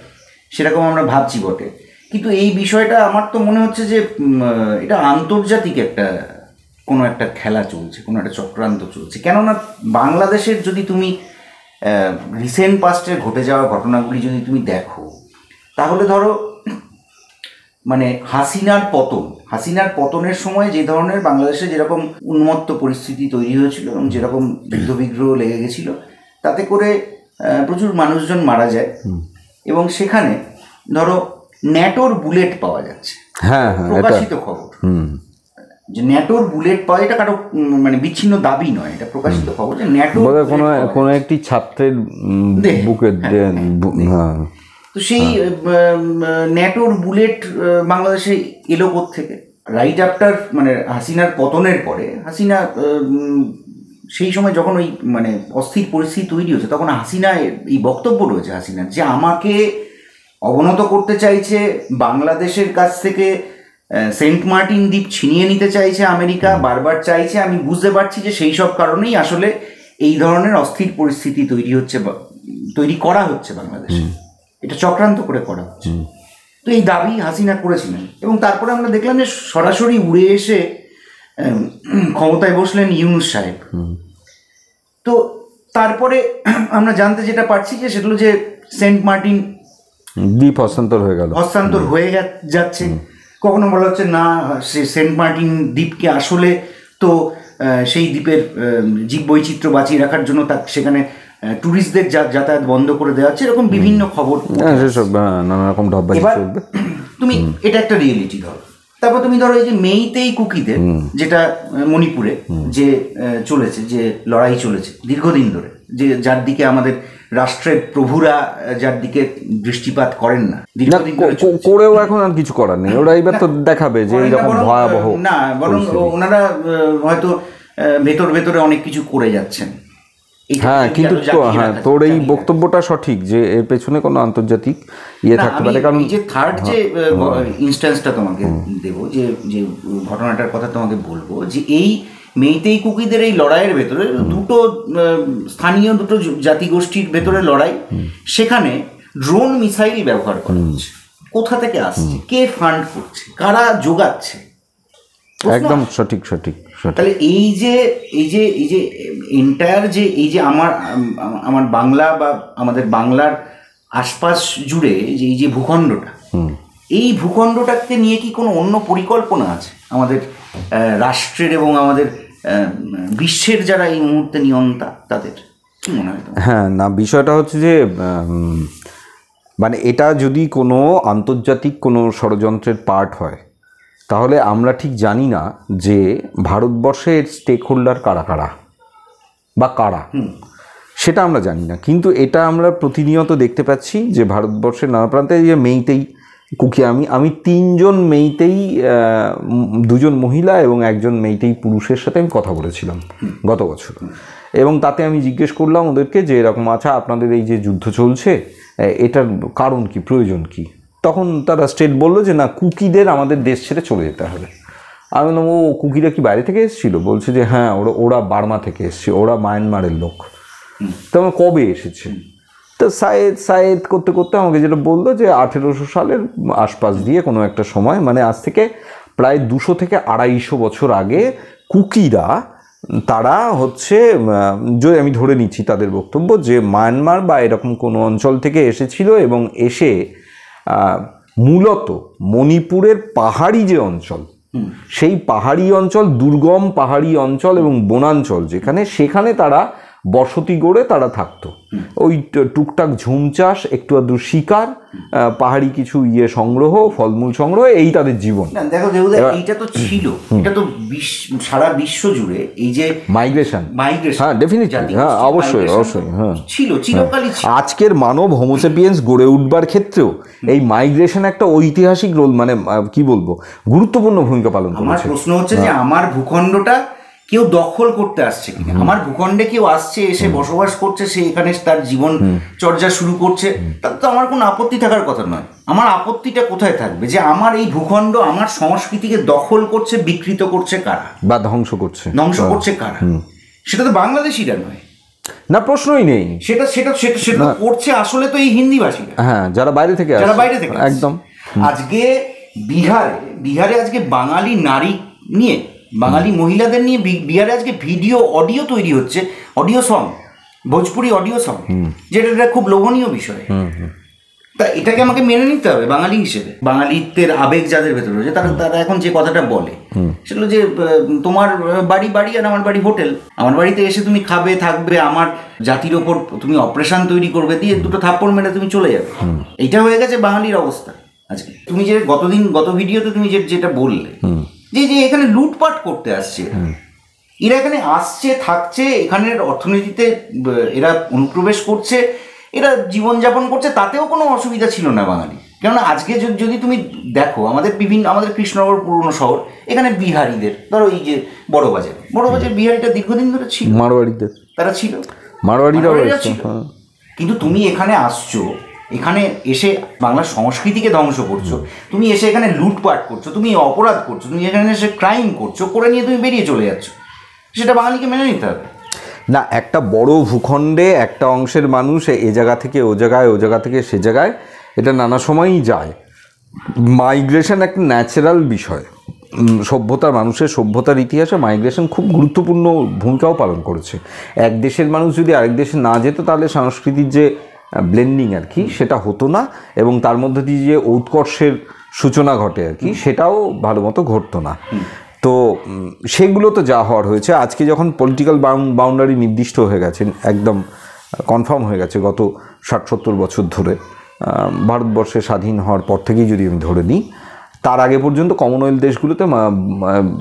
B: সেরকম আমরা ভাবছি বটে। কিন্তু এই বিষয়টা আমার তো মনে হচ্ছে যে এটা আন্তর্জাতিক একটা কোনো একটা খেলা চলছে, কোনো একটা চক্রান্ত চলছে। কেননা বাংলাদেশের যদি তুমি রিসেন্ট পাস্টে ঘটে যাওয়া ঘটনাগুলি যদি তুমি দেখো, তাহলে ধরো মানে হাসিনার পতনের সময় যে ধরনের বাংলাদেশে যেরকম উন্মত্ত পরিস্থিতি তৈরি হয়েছিল এবং যেরকম যুদ্ধবিগ্রহ লেগে গেছিল, তাতে করে প্রচুর মানুষজন মারা যায়, এবং সেখানে ধরো ন্যাটোর বুলেট পাওয়া যাচ্ছে, প্রকাশিত খবর যে ন্যাটোর বুলেট পাওয়া, এটা কারো মানে বিচ্ছিন্ন দাবি নয়, এটা প্রকাশিত খবর যে ন্যাটোর
A: কোনো একটি ছাত্রের বুকে।
B: তো সেই ন্যাটোর বুলেট বাংলাদেশে এলো থেকে রাইট আফটার, মানে হাসিনার পতনের পরে, হাসিনা সেই সময় যখন ওই মানে অস্থির পরিস্থিতি তৈরি হচ্ছে, তখন হাসিনা এই বক্তব্য রয়েছে হাসিনার যে আমাকে অবনত করতে চাইছে, বাংলাদেশের কাছ থেকে সেন্ট মার্টিন দ্বীপ ছিনিয়ে নিতে চাইছে আমেরিকা, বারবার চাইছে। আমি বুঝতে পারছি যে সেই সব কারণেই আসলে এই ধরনের অস্থির পরিস্থিতি তৈরি করা হচ্ছে বাংলাদেশে, এটা চক্রান্ত করে করা হচ্ছে। তো এই দাবি হাসিনা করেছিলেন, এবং তারপরে আমরা দেখলাম যে সরাসরি উড়ে এসে ক্ষমতায় বসলেন ইউনূস সাহেব। তো তারপরে আমরা জানতে যেটা পারছি যে সেটা হলো যে সেন্ট মার্টিন
A: দ্বীপ হস্তান্তর হয়ে
B: যাচ্ছে। কখনো বলা হচ্ছে না, সেন্ট মার্টিন দ্বীপকে আসলে তো সেই দ্বীপের জীববৈচিত্র্য বাঁচিয়ে রাখার জন্য সেখানে ট্যুরিস্টদের যাতায়াত বন্ধ করে দেওয়া হচ্ছে, এরকম বিভিন্ন খবর। এবার তুমি এটা একটা রিয়েলিটি ধরো, তারপর তুমি ধরো এই যে মেইতেই কুকিদের যেটা মণিপুরে যে চলেছে, যে লড়াই চলেছে দীর্ঘদিন ধরে, যে যার দিকে আমাদের রাষ্ট্রের প্রভুরা যার দিকে দৃষ্টিপাত করেন না, দীর্ঘদিন
A: করেও এখন আর কিছু করার নেই, ওরা এবার তো দেখাবে যে এরকম ভয়াবহ
B: না, বরং ওনারা হয়তো ভেতরে অনেক কিছু করে যাচ্ছেন।
A: হ্যাঁ, কিন্তু তোর এই বক্তব্যটা সঠিক যে এর পেছনে কোনো আন্তর্জাতিক থাকতে পারে। কারণ
B: যে থার্ড যে ইনস্ট্যান্সটা তোমাকে দেব, যে ঘটনাটার কথা তোমাকে বলবো, যে এই মেইতেই কুকিদের এই লড়াইয়ের ভেতরে স্থানীয় দুটো জাতিগোষ্ঠীর ভেতরে লড়াই, সেখানে ড্রোন মিসাইল ব্যবহার করা হচ্ছে। কোথা থেকে আসছে, কে ফান্ড করছে, কারা যোগাচ্ছে?
A: একদম সঠিক।
B: তাহলে এই যে এন্টায়ার যে এই যে আমার বাংলা বা আমাদের বাংলার আশপাশ জুড়ে যে এই যে ভূখণ্ডটা, এই ভূখণ্ডটাকে নিয়ে কি কোনো অন্য পরিকল্পনা আছে আমাদের রাষ্ট্রের এবং আমাদের বিশ্বের যারা এই মুহূর্তে নিয়ন্তা, তাদের কি মনে হয়?
A: হ্যাঁ, না, বিষয়টা হচ্ছে যে মানে এটা যদি কোনো আন্তর্জাতিক কোনো ষড়যন্ত্রের পার্ট হয়, তাহলে আমরা ঠিক জানি না যে ভারতবর্ষের স্টেক হোল্ডার কারা সেটা আমরা জানি না। কিন্তু এটা আমরা প্রতিনিয়ত দেখতে পাচ্ছি যে ভারতবর্ষের নানা প্রান্তে যে মেইতেই কুকি, আমি 3 জন মেইতেই, 2 জন মহিলা এবং 1 জন মেইতেই পুরুষের সাথে আমি কথা বলেছিলাম গত বছর, এবং তাতে আমি জিজ্ঞেস করলাম ওদেরকে যে এরকম আচ্ছা আপনাদের এই যে যুদ্ধ চলছে এটার কারণ কি, প্রয়োজন কি? তখন তারা স্ট্রেট বললো যে না, কুকিদের আমাদের দেশ ছেড়ে চলে যেতে হবে। আমি বললাম ও কুকিরা কি বাইরে থেকে এসেছিলো? বলছে যে হ্যাঁ, ওরা বার্মা থেকে এসছে, ওরা মায়ানমারের লোক। তো আমার কবে এসেছে? তো সায়েদ করতে করতে আমাকে যেটা বললো যে 1800 সালের আশপাশ দিয়ে কোনো একটা সময়, মানে আজ থেকে প্রায় 200 থেকে 250 বছর আগে কুকিরা, তারা হচ্ছে, যদি আমি ধরে নিচ্ছি তাদের বক্তব্য, যে মায়ানমার বা এরকম কোনো অঞ্চল থেকে এসেছিল এবং এসে মূলত মণিপুরের পাহাড়ি যে অঞ্চল, সেই পাহাড়ি অঞ্চল, দুর্গম পাহাড়ি অঞ্চল এবং বনাঞ্চল সেখানে তারা বসতি গড়ে তারা থাকতো। ওই টুকটাক ঝুম চাষ, একটু আধটু শিকার, পাহাড়ি কিছু সংগ্রহ, ফলমূল সংগ্রহ, এই তাদের জীবন।
B: দেখো এইটা তো ছিল, এটা তো সারা বিশ্ব জুড়ে এই যে মাইগ্রেশন,
A: হ্যাঁ ডেফিনেটলি, হ্যাঁ অবশ্যই, হ্যাঁ
B: চিরকালই।
A: আজকের মানব হোমোসেপিয়েন্স গড়ে উঠবার ক্ষেত্রেও এই মাইগ্রেশন একটা ঐতিহাসিক রোল, মানে কি বলবো, গুরুত্বপূর্ণ ভূমিকা পালন করেছে।
B: আমার প্রশ্ন হচ্ছে যে আমার ভূখণ্ডটা কেউ দখল করতে আসছে কিনা, আমার ভূখণ্ডে কেউ আসছে, এসে বসবাস করছে, সে এখানে তার জীবন চর্চা শুরু করছে, তাতে তো আমার কোনো আপত্তি থাকার কথা নয়। আমার আপত্তিটা কোথায় থাকবে যে আমার এই ভূখণ্ড আমার সংস্কৃতিকে দখল করছে, বিকৃত করছে কারা, বা ধ্বংস করছে কারা? সেটা তো বাংলাদেশিরা নয়,
A: না, প্রশ্নই নেই।
B: সেটা করছে আসলে তো এই হিন্দিভাষীরা,
A: হ্যাঁ, যারা বাইরে থেকে একদম।
B: আজকে বিহারে আজকে বাঙালি নারী নিয়ে, বাঙালি মহিলাদের নিয়ে বিহারে আজকে অডিও তৈরি হচ্ছে, audio song, Bhojpuri audio song, যেটা খুব লোভনীয় বিষয়। তা এটাকে আমাকে মেনে নিতে হবে বাঙালি হিসেবে। বাঙালিত্বের আবেগ যাদের ভেতরে রয়েছে, তারা এখন যে কথাটা বলে সেগুলো যে তোমার বাড়ি আর আমার বাড়ি হোটেল, আমার বাড়িতে এসে তুমি খাবে, থাকবে, আমার জাতির ওপর তুমি অপারেশন তৈরি করবে, দিয়ে দুটো থাপ্পড় মেরে তুমি চলে যাবে। এইটা হয়ে গেছে বাঙালির অবস্থা আজকে। তুমি যে গত ভিডিওতে তুমি যেটা বললে যে এখানে লুটপাট করতে আসছে, এরা এখানে আসছে, থাকছে, এখানের অর্থনীতিতে এরা অনুপ্রবেশ করছে, এরা জীবনযাপন করছে, তাতেও কোনো অসুবিধা ছিল না বাঙালি। কেননা আজকে যদি তুমি দেখো আমাদের কৃষ্ণনগর পুরনো শহর, এখানে বিহারিদের, ধরো এই যে বড়বাজার বিহারিটা দীর্ঘদিন ধরে ছিল,
A: মারোয়াড়িদের
B: তারা ছিল,
A: মারোয়াড়িরা
B: ছিল। কিন্তু তুমি এখানে আসছো, এখানে এসে বাংলার সংস্কৃতিকে ধ্বংস করছো, তুমি এসে এখানে লুটপাট করছো, তুমি অপরাধ করছো, তুমি এখানে এসে ক্রাইম করছো, করে নিয়ে তুমি বেরিয়ে চলে যাচ্ছ, সেটা বাঙালিকে মেনে নিতে হবে।
A: না, একটা বড় ভূখণ্ডে একটা অংশের মানুষ এ জায়গা থেকে ও জায়গায়, ও জায়গা থেকে সে জায়গায়, এটা নানা সময়ই যায়। মাইগ্রেশন একটা ন্যাচারাল বিষয়। সভ্যতার, মানুষের সভ্যতার ইতিহাসে মাইগ্রেশন খুব গুরুত্বপূর্ণ ভূমিকাও পালন করেছে। এক দেশের মানুষ যদি আরেক দেশে না যেত তাহলে সংস্কৃতির যে ব্লেন্ডিং আর কি সেটা হতো না, এবং তার মধ্যে দিয়ে যে উৎকর্ষের সূচনা ঘটে আর কি সেটাও ভালো মতো ঘটতো না। তো সেগুলো তো যা হওয়ার হয়েছে। আজকে যখন পলিটিক্যাল বাউন্ডারি নির্দিষ্ট হয়ে গেছে, একদম কনফার্ম হয়ে গেছে গত 60-70 বছর ধরে, ভারতবর্ষে স্বাধীন হওয়ার পর থেকেই যদি আমি ধরে নিই, তার আগে পর্যন্ত কমনওয়েলথ দেশগুলোতে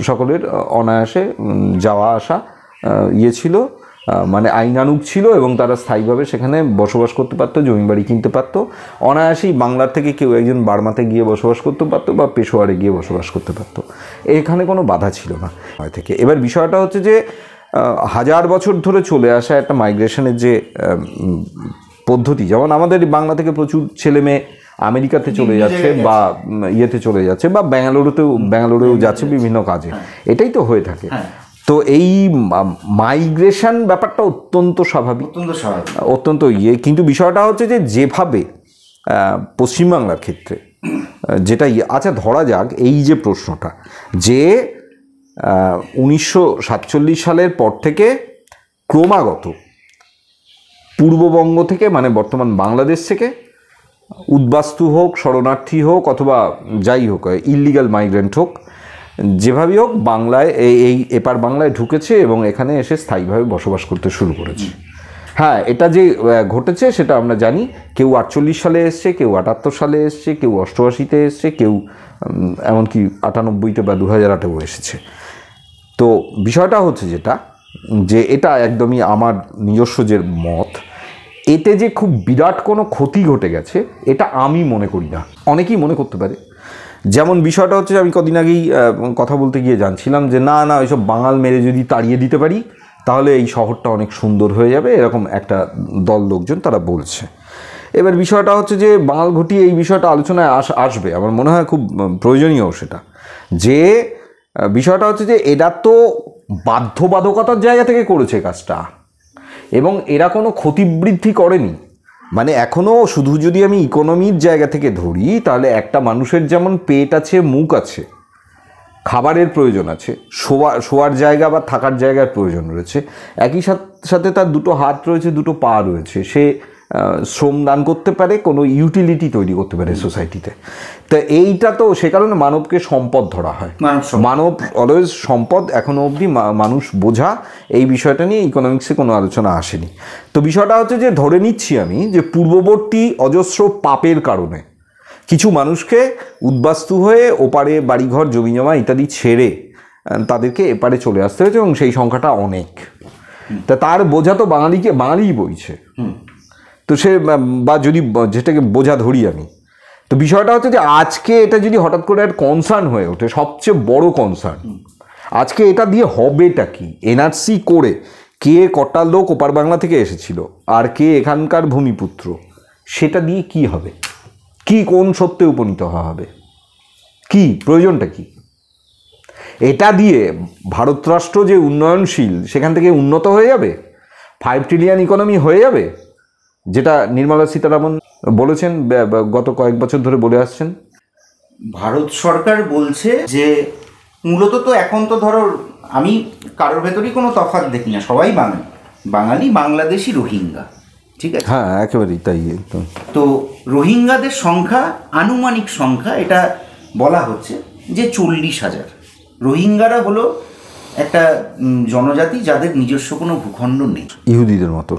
A: সকলের অনায়াসে যাওয়া আসা ছিল, মানে আইনানুগ ছিল, এবং তারা স্থায়ীভাবে সেখানে বসবাস করতে পারতো, জমি বাড়ি কিনতে পারতো। অনায়াসেই বাংলার থেকে কেউ একজন বার্মাতে গিয়ে বসবাস করতে পারতো বা পেশোয়ারে গিয়ে বসবাস করতে পারতো, এখানে কোনো বাধা ছিল না থেকে। এবার বিষয়টা হচ্ছে যে 1000 বছর ধরে চলে আসা একটা মাইগ্রেশনের যে পদ্ধতি, যেমন আমাদের বাংলা থেকে প্রচুর ছেলে মেয়ে আমেরিকাতে চলে যাচ্ছে বা ইয়েতে চলে যাচ্ছে, বা ব্যাঙ্গালোরেও যাচ্ছে বিভিন্ন কাজে, এটাই তো হয়ে থাকে। তো এই মাইগ্রেশন ব্যাপারটা অত্যন্ত স্বাভাবিক, অত্যন্ত কিন্তু বিষয়টা হচ্ছে যে যেভাবে পশ্চিমবাংলার ক্ষেত্রে যেটা আচ্ছা ধরা যাক, এই যে প্রশ্নটা যে 1947 সালের পর থেকে ক্রমাগত পূর্ববঙ্গ থেকে, মানে বর্তমান বাংলাদেশ থেকে উদ্বাস্তু হোক, শরণার্থী হোক, অথবা যাই হোক ইললিগাল মাইগ্রেন্ট হোক, যেভাবেই হোক বাংলায় এই এপার বাংলায় ঢুকেছে এবং এখানে এসে স্থায়ীভাবে বসবাস করতে শুরু করেছে। হ্যাঁ, এটা যে ঘটেছে সেটা আমরা জানি। কেউ 48 সালে এসছে, কেউ 78 সালে এসছে, কেউ 88-তে এসছে, কেউ এমনকি 98-তে বা 2008-এও এসেছে। তো বিষয়টা হচ্ছে যেটা, যে এটা একদমই আমার নিজস্ব যে মত, এতে যে খুব বিরাট কোনো ক্ষতি ঘটে গেছে এটা আমি মনে করি না, অনেকেই মনে করতে পারে। যেমন বিষয়টা হচ্ছে, আমি কদিন আগেই কথা বলতে গিয়ে জানছিলাম যে না ওইসব বাঙাল মেরে যদি তাড়িয়ে দিতে পারি তাহলে এই শহরটা অনেক সুন্দর হয়ে যাবে, এরকম একটা দল লোকজন তারা বলছে। এবার বিষয়টা হচ্ছে যে বাঙাল ঘটিয়ে এই বিষয়টা আলোচনায় আসবে, আমার মনে হয় খুব প্রয়োজনীয় সেটা, যে বিষয়টা হচ্ছে যে এরা তো বাধ্যবাধকতার জায়গা থেকে করেছে কাজটা, এবং এরা কোনো ক্ষতিবৃদ্ধি করেনি। মানে এখনও শুধু যদি আমি ইকোনমির জায়গা থেকে ধরি, তাহলে একটা মানুষের যেমন পেট আছে, মুখ আছে, খাবারের প্রয়োজন আছে, শোয়ার জায়গা বা থাকার জায়গার প্রয়োজন রয়েছে, একই সাথে তার দুটো হাত রয়েছে, দুটো পা রয়েছে, সে শ্রম দান করতে পারে, কোনো ইউটিলিটি তৈরি করতে পারে সোসাইটিতে। তো এইটা তো সে কারণে মানবকে সম্পদ ধরা হয়, মানব অলওয়েজ সম্পদ। এখনও অবধি মানুষ বোঝা এই বিষয়টা নিয়ে ইকোনমিক্সে কোনো আলোচনা আসেনি। তো বিষয়টা হচ্ছে যে ধরে নিচ্ছি আমি যে পূর্ববর্তী অজস্র পাপের কারণে কিছু মানুষকে উদ্বাস্তু হয়ে ওপারে বাড়িঘর, জমিজমা ইত্যাদি ছেড়ে তাদেরকে এপারে চলে আসতে হয়েছে, এবং সেই সংখ্যাটা অনেক। তা তার বোঝা তো বাঙালিই বইছে। তো সে, বা যদি যেটাকে বোঝা ধরি আমি, তো বিষয়টা হচ্ছে যে আজকে এটা যদি হঠাৎ করে একটা কনসার্ন হয়ে ওঠে, সবচেয়ে বড় কনসার্ন, আজকে এটা দিয়ে হবেটা কি? এনআরসি করে কে কটা লোক ওপার বাংলা থেকে এসেছিল আর কে এখানকার ভূমিপুত্র, সেটা দিয়ে কি হবে? কি কোন সত্যে উপনীত হওয়া হবে? কি প্রয়োজনটা কি? এটা দিয়ে ভারত রাষ্ট্র যে উন্নয়নশীল সেখান থেকে উন্নত হয়ে যাবে, 5 ট্রিলিয়ন ইকোনমি হয়ে যাবে, যেটা নির্মলা সীতারামন বলেছেন, গত কয়েক বছর ধরে বলে আসছেন।
B: ভারত সরকার বলছে যে মূলত তো এখন তো ধরো আমি কারোর ভেতরেই কোনো তফাৎ দেখি না, সবাই বাঙালি, বাংলাদেশি, রোহিঙ্গা, ঠিক আছে?
A: হ্যাঁ, একেবারেই তাই।
B: তো রোহিঙ্গাদের সংখ্যা, আনুমানিক সংখ্যা এটা বলা হচ্ছে যে 40,000। রোহিঙ্গারা হলো একটা জনজাতি যাদের নিজস্ব কোনো ভূখণ্ড নেই,
A: ইহুদিদের মতো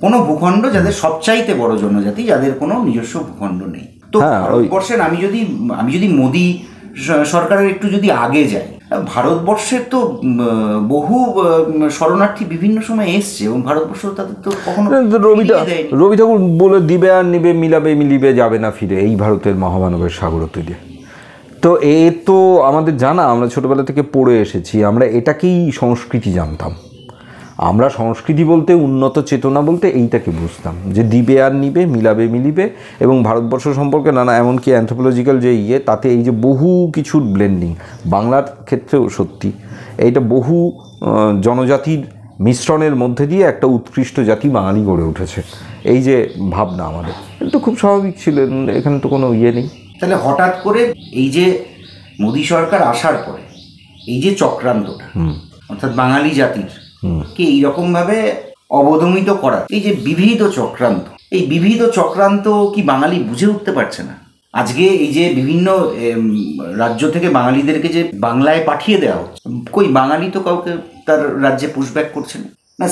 B: কোনো ভূখণ্ড, যাদের সবচাইতে বড় জনজাতি, যাদের কোনো নিজস্ব ভূখণ্ড নেই। তো ভারতবর্ষের আমি যদি মোদি সরকারের একটু যদি আগে যাই, ভারতবর্ষের তো বহু শরণার্থী বিভিন্ন সময় এসছে, এবং ভারতবর্ষ তাদের তো কখনো
A: রবি ঠাকুর বলে দিবে আর নিবে, মিলাবে মিলিবে, যাবে না ফিরে, এই ভারতের মহামানবের সাগরতে দিয়ে। তো এ তো আমাদের জানা, আমরা ছোটবেলা থেকে পড়ে এসেছি, আমরা এটাকেই সংস্কৃতি জানতাম। আমরা সংস্কৃতি বলতে, উন্নত চেতনা বলতে এইটাকে বুঝতাম, যে দিবে আর নিবে, মিলাবে মিলিবে, এবং ভারতবর্ষ সম্পর্কে নানা, এমনকি অ্যানথ্রোপোলজিক্যাল যে তাতে এই যে বহু কিছুর ব্লেন্ডিং, বাংলার ক্ষেত্রেও সত্যি, এইটা বহু জনজাতির মিশ্রণের মধ্যে দিয়ে একটা উৎকৃষ্ট জাতি বাঙালি গড়ে উঠেছে, এই যে ভাবনা আমাদের, এটা তো খুব স্বাভাবিক ছিল, এখানে তো কোনো ইয়ে নেই।
B: তাহলে হঠাৎ করে এই যে মোদী সরকার আসার পরে এই যে চক্রান্তটা, অর্থাৎ বাঙালি জাতির কে এইরকমভাবে অবদমিত করা, এই যে বিবিধ চক্রান্ত, এই বিবিধ চক্রান্ত কি বাঙালি বুঝে উঠতে পারছে না? আজকে এই যে বিভিন্ন রাজ্য থেকে বাঙালিদেরকে যে বাংলায় পাঠিয়ে দেওয়া হচ্ছে, কই বাঙালি তো কাউকে তার রাজ্যে পুশব্যাক করছে না।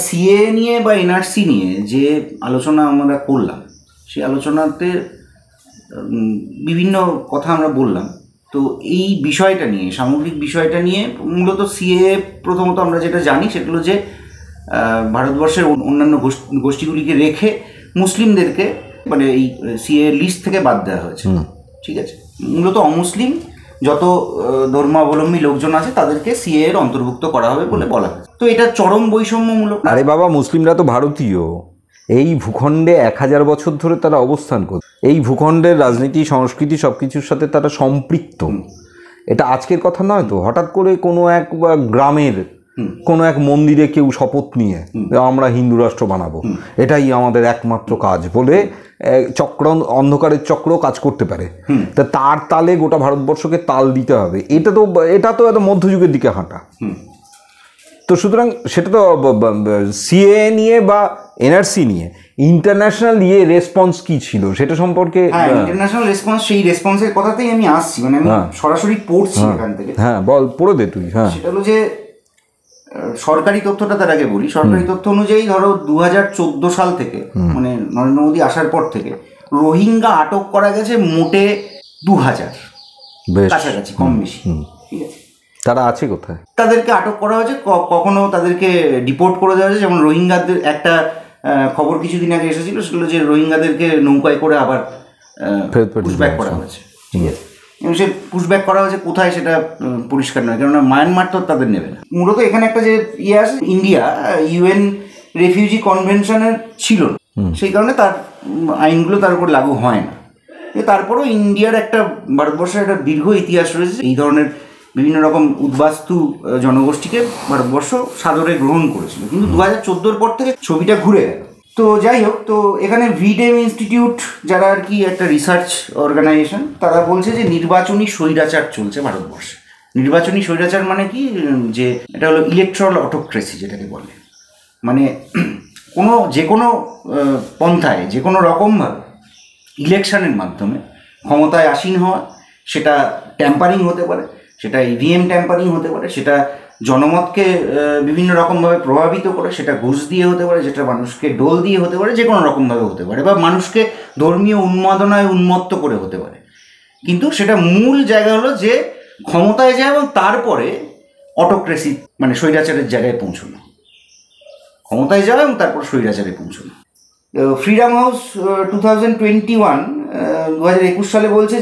B: সিএ নিয়ে বা এনআরসি নিয়ে যে আলোচনা আমরা করলাম, সেই আলোচনাতে বিভিন্ন কথা আমরা বললাম। তো এই বিষয়টা নিয়ে, সামগ্রিক বিষয়টা নিয়ে মূলত সিএ প্রথমত আমরা যেটা জানি সেটা হলো যে ভারতবর্ষের অন্যান্য গোষ্ঠীগুলিকে রেখে মুসলিমদেরকে মানে এই সিএ লিস্ট থেকে বাদ দেওয়া হয়েছে, ঠিক আছে। মূলত অমুসলিম যত ধর্মাবলম্বী লোকজন আছে তাদেরকে সিএ এর অন্তর্ভুক্ত করা হবে বলে বলা হয়েছে। তো এটা চরম বৈষম্যমূলক।
A: আরে বাবা, মুসলিমরা তো ভারতীয়, এই ভূখণ্ডে 1000 বছর ধরে তারা অবস্থান করে, এই ভূখণ্ডের রাজনীতি সংস্কৃতি সবকিছুর সাথে তারা সম্পৃক্ত। এটা আজকের কথা নয় তো, হঠাৎ করে কোনো এক গ্রামের কোনো এক মন্দিরে কেউ শপথ নিয়ে আমরা হিন্দু রাষ্ট্র বানাবো, এটাই আমাদের একমাত্র কাজ বলে চক্র, অন্ধকারের চক্র কাজ করতে পারে। তা তার তালে গোটা ভারতবর্ষকে তাল দিতে হবে, এটা তো এত মধ্যযুগের দিকে হাঁটা। তো সুতরাং সেটা তো সিএ নিয়ে বা এনআরসি নিয়ে ইন্টারন্যাশনাল রেসপন্স কি ছিল সেটা সম্পর্কে।
B: ইন্টারন্যাশনাল রেসপন্স, সেই রেসপন্সের কথাতেই আমি আসছি, মানে আমি সরাসরি পড়ছি এখান থেকে।
A: হ্যাঁ বল, পড়ে দে তুই। হ্যাঁ,
B: সেটা হলো যে সরকারি তথ্যটা তার আগে বলি। সরকারি তথ্য অনুযায়ী ধরো 2014 সাল থেকে, মানে নরেন্দ্র মোদী আসার পর থেকে রোহিঙ্গা আটক করা গেছে মোটে 2000 কাছাকাছি, কম বেশি, ঠিক আছে।
A: তারা আছে কোথায়?
B: তাদেরকে আটক করা হয়েছে, কখনো তাদেরকে ডিপোর্ট করে দেওয়া হয়েছে। যেমন রোহিঙ্গাদের একটা খবর কিছুদিন আগে এসেছিল, সেগুলো যে রোহিঙ্গাদেরকে নৌকায় করে আবার পুশব্যাক করা হয়েছে, ঠিক আছে। এবং সে পুশব্যাক করা হয়েছে কোথায় সেটা পরিষ্কার নয়, কেননা মায়ানমার তো তাদের নেবে না। মূলত এখানে একটা যে আছে, ইন্ডিয়া ইউএন রেফিউজি কনভেনশনের ছিল, সেই কারণে তার আইনগুলো তার উপর লাগু হয় না। তারপরেও ইন্ডিয়ার একটা, ভারতবর্ষের একটা দীর্ঘ ইতিহাস রয়েছে, এই ধরনের বিভিন্ন রকম উদ্বাস্তু জনগোষ্ঠীকে ভারতবর্ষ সাদরে গ্রহণ করেছিল। কিন্তু 2014 পর থেকে ছবিটা ঘুরে গেল। তো যাই হোক, তো এখানে ভিডেম ইনস্টিটিউট যারা আর কি একটা রিসার্চ অর্গানাইজেশন, তারা বলছে যে নির্বাচনী স্বৈরাচার চলছে ভারতবর্ষে। নির্বাচনী স্বৈরাচার মানে কি, যে এটা হলো ইলেকট্রাল অটোক্রেসি যেটাকে বলে, মানে যে কোনো পন্থায় যে কোনো রকমভাবে ইলেকশনের মাধ্যমে ক্ষমতায় আসীন হওয়া, সেটা ট্যাম্পারিং হতে পারে, সেটা ইভিএম ট্যাম্পারিং হতে পারে, সেটা জনমতকে বিভিন্ন রকমভাবে প্রভাবিত করে, সেটা ঘুষ দিয়ে হতে পারে, যেটা মানুষকে ডোল দিয়ে হতে পারে, যে কোনো রকমভাবে হতে পারে, বা মানুষকে ধর্মীয় উন্মাদনায় উন্মত্ত করে হতে পারে। কিন্তু সেটা মূল জায়গা হলো যে ক্ষমতায় যায় এবং তারপরে অটোক্রেসি মানে স্বৈরাচারের জায়গায় পৌঁছানো, ক্ষমতায় যাওয়া এবং তারপর স্বৈরাচারে পৌঁছানো। ফ্রিডম হাউস 2021 সালে বলছে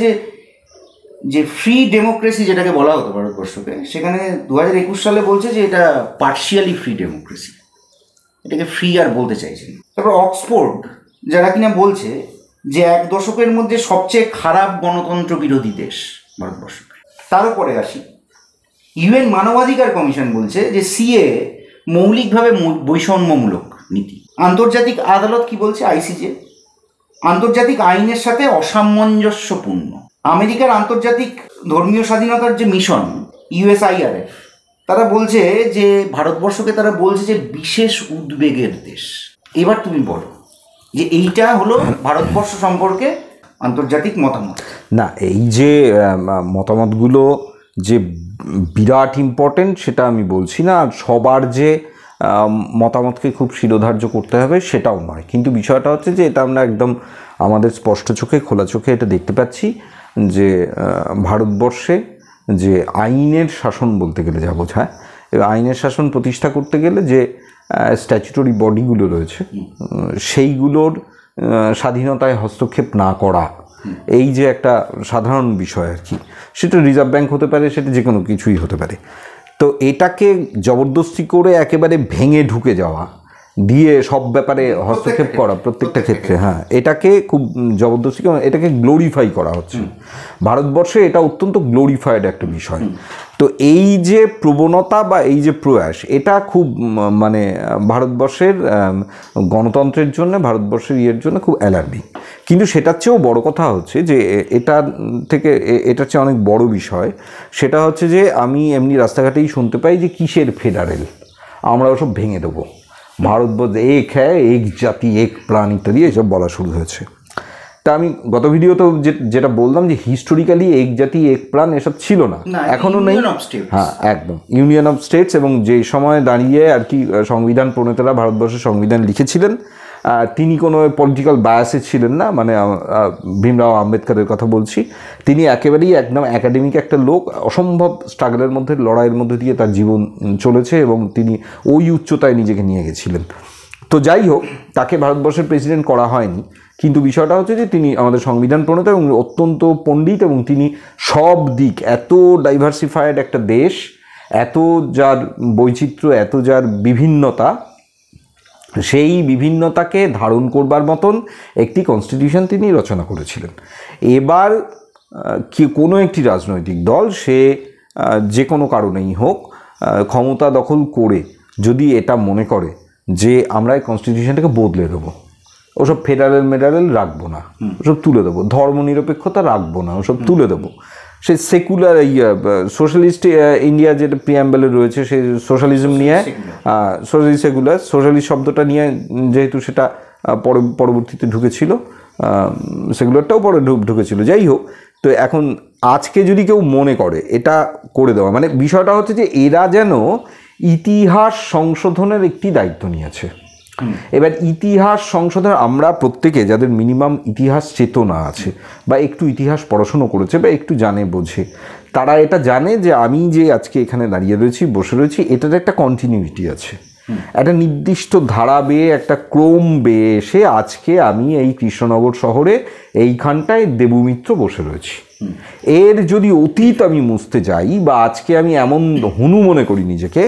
B: যে ফ্রি ডেমোক্রেসি যেটাকে বলা হতো ভারতবর্ষকে, সেখানে 2021 সালে বলছে যে এটা পার্শিয়ালি ফ্রি ডেমোক্রেসি, এটাকে ফ্রি আর বলতে চাইছেন। তারপর অক্সফোর্ড যারা কিনা বলছে যে 1 দশকের মধ্যে সবচেয়ে খারাপ গণতন্ত্র বিরোধী দেশ ভারতবর্ষ। তার উপরে আসি, ইউএন মানবাধিকার কমিশন বলছে যে সিএ মৌলিকভাবে বৈষম্যমূলক নীতি। আন্তর্জাতিক আদালত কি বলছে, আইসিজে, আন্তর্জাতিক আইনের সাথে অসামঞ্জস্যপূর্ণ। আমেরিকার আন্তর্জাতিক ধর্মীয় স্বাধীনতার যে মিশন ইউএসআইআরএফ, তারা বলছে যে ভারতবর্ষকে তারা বলছে যে বিশেষ উদ্বেগের দেশ। এবার তুমি বলো যে এইটা হলো ভারতবর্ষ সম্পর্কে আন্তর্জাতিক মতামত।
A: না, এই যে মতামতগুলো যে বিরাট ইম্পর্টেন্ট সেটা আমি বলছি না, আর সবার যে মতামতকে খুব শিরোধার্য করতে হবে সেটাও নয়, কিন্তু বিষয়টা হচ্ছে যে এটা আমরা একদম আমাদের স্পষ্ট চোখে, খোলা চোখে এটা দেখতে পাচ্ছি যে ভারতবর্ষে যে আইনের শাসন বলতে গেলে যা বোঝায়, আইনের শাসন প্রতিষ্ঠা করতে গেলে যে স্ট্যাচুটরি বডিগুলো রয়েছে সেইগুলোর স্বাধীনতায় হস্তক্ষেপ না করা, এই যে একটা সাধারণ বিষয় আর কি, সেটা রিজার্ভ ব্যাংক হতে পারে, সেটা যে কোনো কিছুই হতে পারে। তো এটাকে জবরদস্তি করে একেবারে ভেঙে ঢুকে যাওয়া, দিয়ে সব ব্যাপারে হস্তক্ষেপ করা প্রত্যেকটা ক্ষেত্রে, হ্যাঁ, এটাকে খুব জবরদস্তি, এটাকে গ্লোরিফাই করা হচ্ছে ভারতবর্ষে। এটা অত্যন্ত গ্লোরিফাইড একটা বিষয়। তো এই যে প্রবণতা বা এই যে প্রয়াস, এটা খুব মানে ভারতবর্ষের গণতন্ত্রের জন্য, ভারতবর্ষের ইয়ের জন্য খুব অ্যালার্মিং। কিন্তু সেটার চেয়েও বড় কথা হচ্ছে যে এটার চেয়ে অনেক বড় বিষয়, সেটা হচ্ছে যে আমি এমনি রাস্তাঘাটেই শুনতে পাই যে কিসের ফেডারেল, আমরা ওসব ভেঙে দেবো, ভারতবর্ষ এক হ্যাঁ, এক জাতি এক প্রাণ ইত্যাদি এসব বলা শুরু হয়েছে। তা আমি গত ভিডিওতেও যেটা বললাম যে হিস্টোরিক্যালি এক জাতি এক প্রাণ এসব ছিল না, এখনও নেই। হ্যাঁ, একদম ইউনিয়ন অফ স্টেটস। এবং যে সময় দাঁড়িয়ে আর কি সংবিধান প্রণেতারা ভারতবর্ষের সংবিধান লিখেছিলেন, তিনি কোনো পলিটিক্যাল বায়াসে ছিলেন না, মানে ভীমরাও আম্বেদকরের কথা বলছি। তিনি একেবারেই একদম একাডেমিক একটা লোক, অসম্ভব স্ট্রাগলের মধ্যে, লড়াইয়ের মধ্যে দিয়ে তার জীবন চলেছে এবং তিনি ওই উচ্চতায় নিজেকে নিয়ে গেছিলেন। তো যাই হোক, তাকে ভারতবর্ষের প্রেসিডেন্ট করা হয়নি, কিন্তু বিষয়টা হচ্ছে যে তিনি আমাদের সংবিধান প্রণেতা এবং অত্যন্ত পণ্ডিত, এবং তিনি সব দিক, এত ডাইভার্সিফাইড একটা দেশ, এত যার বৈচিত্র্য, এত যার বিভিন্নতা, সেই বিভিন্নতাকে ধারণ করবার মতন একটি কনস্টিটিউশন তিনি রচনা করেছিলেন। এবার কি কোনো একটি রাজনৈতিক দল, সে যে কোনো কারণেই হোক, ক্ষমতা দখল করে যদি এটা মনে করে যে আমরা এই কনস্টিটিউশনটাকে বদলে দেবো, ওসব ফেডারেল রাখবো না, ওসব তুলে দেবো, ধর্মনিরপেক্ষতা রাখবো না, ওসব তুলে দেবো, সে সেকুলার সোশ্যালিস্ট ইন্ডিয়া যেটা প্রিয়াম্বেলে রয়েছে, সেই সোশ্যালিজম নিয়ে, সোশ্যালিস্ট শব্দটা নিয়ে যেহেতু সেটা পরবর্তীতে ঢুকেছিল, সেকুলারটাও পরে ঢুকেছিল। যাই হোক, তো এখন আজকে যদি কেউ মনে করে এটা করে দেওয়া, মানে বিষয়টা হচ্ছে যে এরা যেন ইতিহাস সংশোধনের একটি দায়িত্ব নিয়েছে। এবার ইতিহাস সংশোধন, আমরা প্রত্যেকে যাদের মিনিমাম ইতিহাস চেতনা আছে বা একটু ইতিহাস পড়াশুনো করেছে বা একটু জানে বোঝে, তারা এটা জানে যে আমি যে আজকে এখানে দাঁড়িয়ে রয়েছি, বসে রয়েছি, এটার একটা কন্টিনিউটি আছে, একটা নির্দিষ্ট ধারা বেয়ে, একটা ক্রম বেয়ে এসে আজকে আমি এই কৃষ্ণনগর শহরে এইখানটায় দেবমিত্র বসে রয়েছি। এর যদি অতীত আমি মুছতে যাই, বা আজকে আমি এমন হনু মনে করি নিজেকে,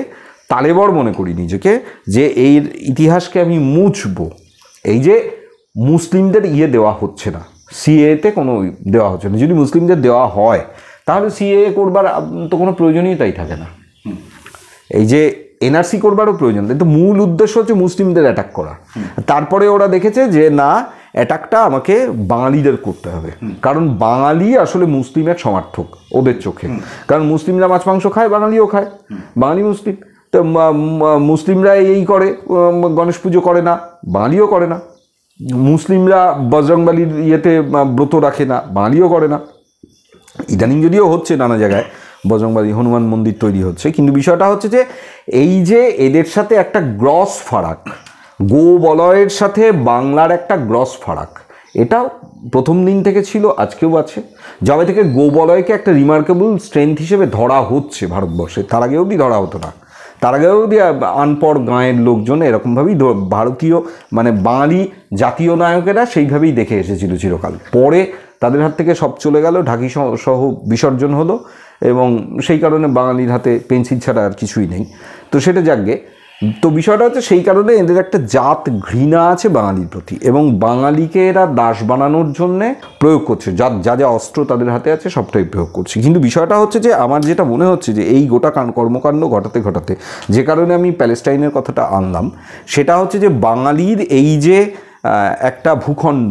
A: তালেবর মনে করি নিজেকে, যে এর ইতিহাসকে আমি মুছবো, এই যে মুসলিমদের দেওয়া হচ্ছে না, সিএতে কোনো দেওয়া হচ্ছে না, যদি মুসলিমদের দেওয়া হয় তাহলে সিএ করবার তো কোনো প্রয়োজনীয়তাই থাকে না, এই যে এনআরসি করবারও প্রয়োজন। কিন্তু মূল উদ্দেশ্য হচ্ছে মুসলিমদের অ্যাটাক করা। তারপরে ওরা দেখেছে যে না, অ্যাটাকটা আমাকে বাঙালিদের করতে হবে, কারণ বাঙালি আসলে মুসলিমের সমর্থক ওদের চোখে, কারণ মুসলিমরা মাছ মাংস খায়, বাঙালিও খায়, বাঙালি মুসলিম। তো মুসলিমরা এই করে, গণেশ পুজো করে না, বাঙালিও করে না, মুসলিমরা বজরংবলীর ব্রত রাখে না, বাঙালিও করে না। ইদানিং যদিও হচ্ছে নানা জায়গায় বজরংবলী হনুমান মন্দির তৈরি হচ্ছে, কিন্তু বিষয়টা হচ্ছে যে এই যে এদের সাথে একটা গ্রস ফারাক, গো বলয়ের সাথে বাংলার একটা গ্রস ফারাক, এটা প্রথম দিন থেকে ছিল, আজকেও আছে। যবে থেকে গো বলয়কে একটা রিমার্কেবল স্ট্রেংথ হিসেবে ধরা হচ্ছে ভারতবর্ষে, তার আগে অবধি ধরা হতো না, তার আগে অবধি আনপড় গাঁয়ের লোকজন এরকমভাবেই ভারতীয় মানে বাঙালি জাতীয় নায়কেরা সেইভাবেই দেখে এসেছিল চিরকাল। পরে তাদের হাত থেকে সব চলে গেল, ঢাকি সহ বিসর্জন হলো, এবং সেই কারণে বাঙালির হাতে পেন্সিল ছাড়া আর কিছুই নেই। তো সেটা যাকগে, তো বিষয়টা হচ্ছে সেই কারণে এদের একটা জাত ঘৃণা আছে বাঙালির প্রতি, এবং বাঙালিকে এরা দাস বানানোর জন্যে প্রয়োগ করছে, যা যা অস্ত্র তাদের হাতে আছে সবটাই প্রয়োগ করছে। কিন্তু বিষয়টা হচ্ছে যে আমার যেটা মনে হচ্ছে যে এই গোটা কর্মকাণ্ড ঘটাতে যে কারণে আমি প্যালেস্টাইনের কথাটা আনলাম, সেটা হচ্ছে যে বাঙালির এই যে একটা ভূখণ্ড,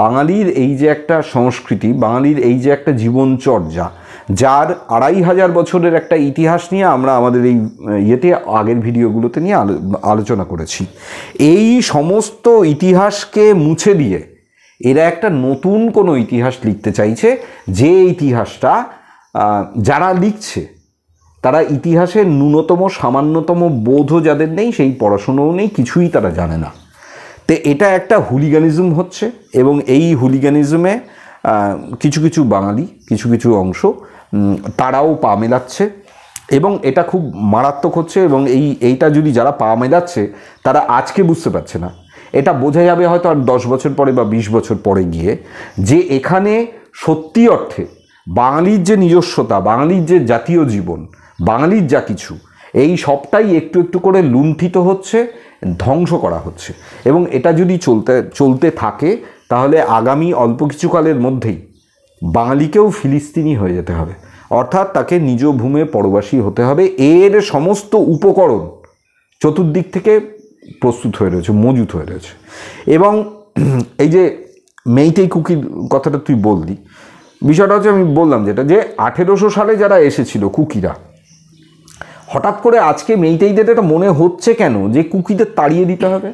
A: বাঙালির এই যে একটা সংস্কৃতি, বাঙালির এই যে একটা জীবনচর্যা, যার 2500 বছরের একটা ইতিহাস নিয়ে আমরা আমাদের এই আগের ভিডিওগুলোতে নিয়ে আলোচনা করেছি। এই সমস্ত ইতিহাসকে মুছে দিয়ে এরা একটা নতুন কোনো ইতিহাস লিখতে চাইছে, যে ইতিহাসটা যারা লিখছে তারা ইতিহাসের ন্যূনতম সামান্যতম বোধও যাদের নেই, সেই পড়াশুনোও নেই, কিছুই তারা জানে না। তো এটা একটা হুলিগানিজম হচ্ছে, এবং এই হুলিগানিজমে কিছু কিছু বাঙালি, কিছু কিছু অংশ তারাও পা মেলাচ্ছে, এবং এটা খুব মারাত্মক হচ্ছে। এবং এইটা যদি যারা পা মেলাচ্ছে তারা আজকে বুঝতে পারছে না, এটা বোঝা যাবে হয়তো আর 10 বছর পরে বা 20 বছর পরে গিয়ে, যে এখানে সত্যি অর্থে বাঙালির যে নিজস্বতা, বাঙালির যে জাতীয় জীবন, বাঙালির যা কিছু, এই সবটাই একটু একটু করে লুণ্ঠিত হচ্ছে, ধ্বংস করা হচ্ছে। এবং এটা যদি চলতে থাকে তাহলে আগামী অল্প কিছুকালের মধ্যেই বাঙালিকেও ফিলিস্তিনি হয়ে যেতে হবে। অর্থাৎ তাকে নিজ ভূমে পরবাসী হতে হবে। এর সমস্ত উপকরণ চতুর্দিক থেকে প্রস্তুত হয়ে রয়েছে, মজুত হয়ে রয়েছে। এবং এই যে মেইটেই কুকির কথাটা তুই বললি, বিষয়টা হচ্ছে আমি বললাম যেটা, যে 1800 সালে যারা এসেছিল কুকিরা, হঠাৎ করে আজকে মেইটেইদের এটা মনে হচ্ছে কেন যে কুকিদের তাড়িয়ে দিতে হবে?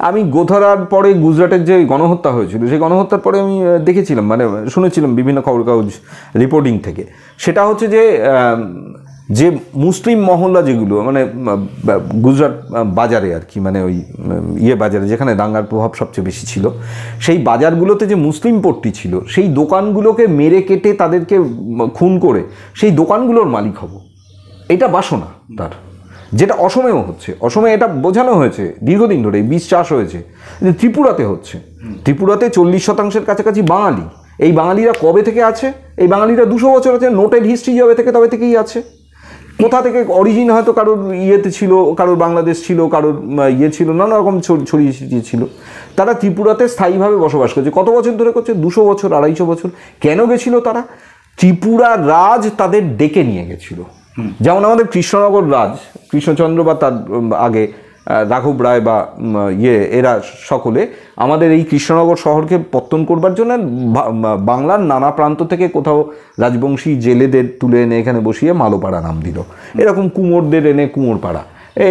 A: আমি গোধরার পরে গুজরাটের যে গণহত্যা হয়েছিল, সেই গণহত্যার পরে আমি দেখেছিলাম, মানে শুনেছিলাম বিভিন্ন খবর কাগজ রিপোর্টিং থেকে, সেটা হচ্ছে যে মুসলিম মহল্লা যেগুলো, মানে গুজরাট বাজারে আর কি, মানে ওই বাজারে যেখানে দাঙ্গার প্রভাব সবচেয়ে বেশি ছিল, সেই বাজারগুলোতে যে মুসলিম পট্টি ছিল, সেই দোকানগুলোকে মেরে কেটে তাদেরকে খুন করে সেই দোকানগুলোর মালিক হব, এটা বাসনা তার, যেটা অসমেও হচ্ছে। অসমে এটা বোঝানো হয়েছে দীর্ঘদিন ধরে, বীজ চাষ হয়েছে, যে ত্রিপুরাতে হচ্ছে। ত্রিপুরাতে 40% কাছাকাছি বাঙালি। এই বাঙালিরা কবে থেকে আছে? এই বাঙালিরা 200 বছর আছে। নোটেড হিস্ট্রি যাবে থেকে তবে থেকেই আছে। কোথা থেকে অরিজিন হয়তো কারোর ইয়েতে ছিল, কারোর বাংলাদেশ ছিল, কারোর ছিল, নানা রকম ছড়িয়ে ছিটিয়ে ছিল। তারা ত্রিপুরাতে স্থায়ীভাবে বসবাস করছে। কত বছর ধরে করছে? 200 বছর, 250 বছর। কেন গেছিল তারা? ত্রিপুরা রাজ তাদের ডেকে নিয়ে গেছিল। যেমন আমাদের কৃষ্ণনগর রাজ, কৃষ্ণচন্দ্র বা তার আগে রাঘব রায় বা এরা সকলে আমাদের এই কৃষ্ণনগর শহরকে পত্তন করবার জন্য বাংলার নানা প্রান্ত থেকে কোথাও রাজবংশী জেলেদের তুলে এনে এখানে বসিয়ে মালোপাড়া নাম দিল। এরকম কুমোরদের এনে কুমোরপাড়া,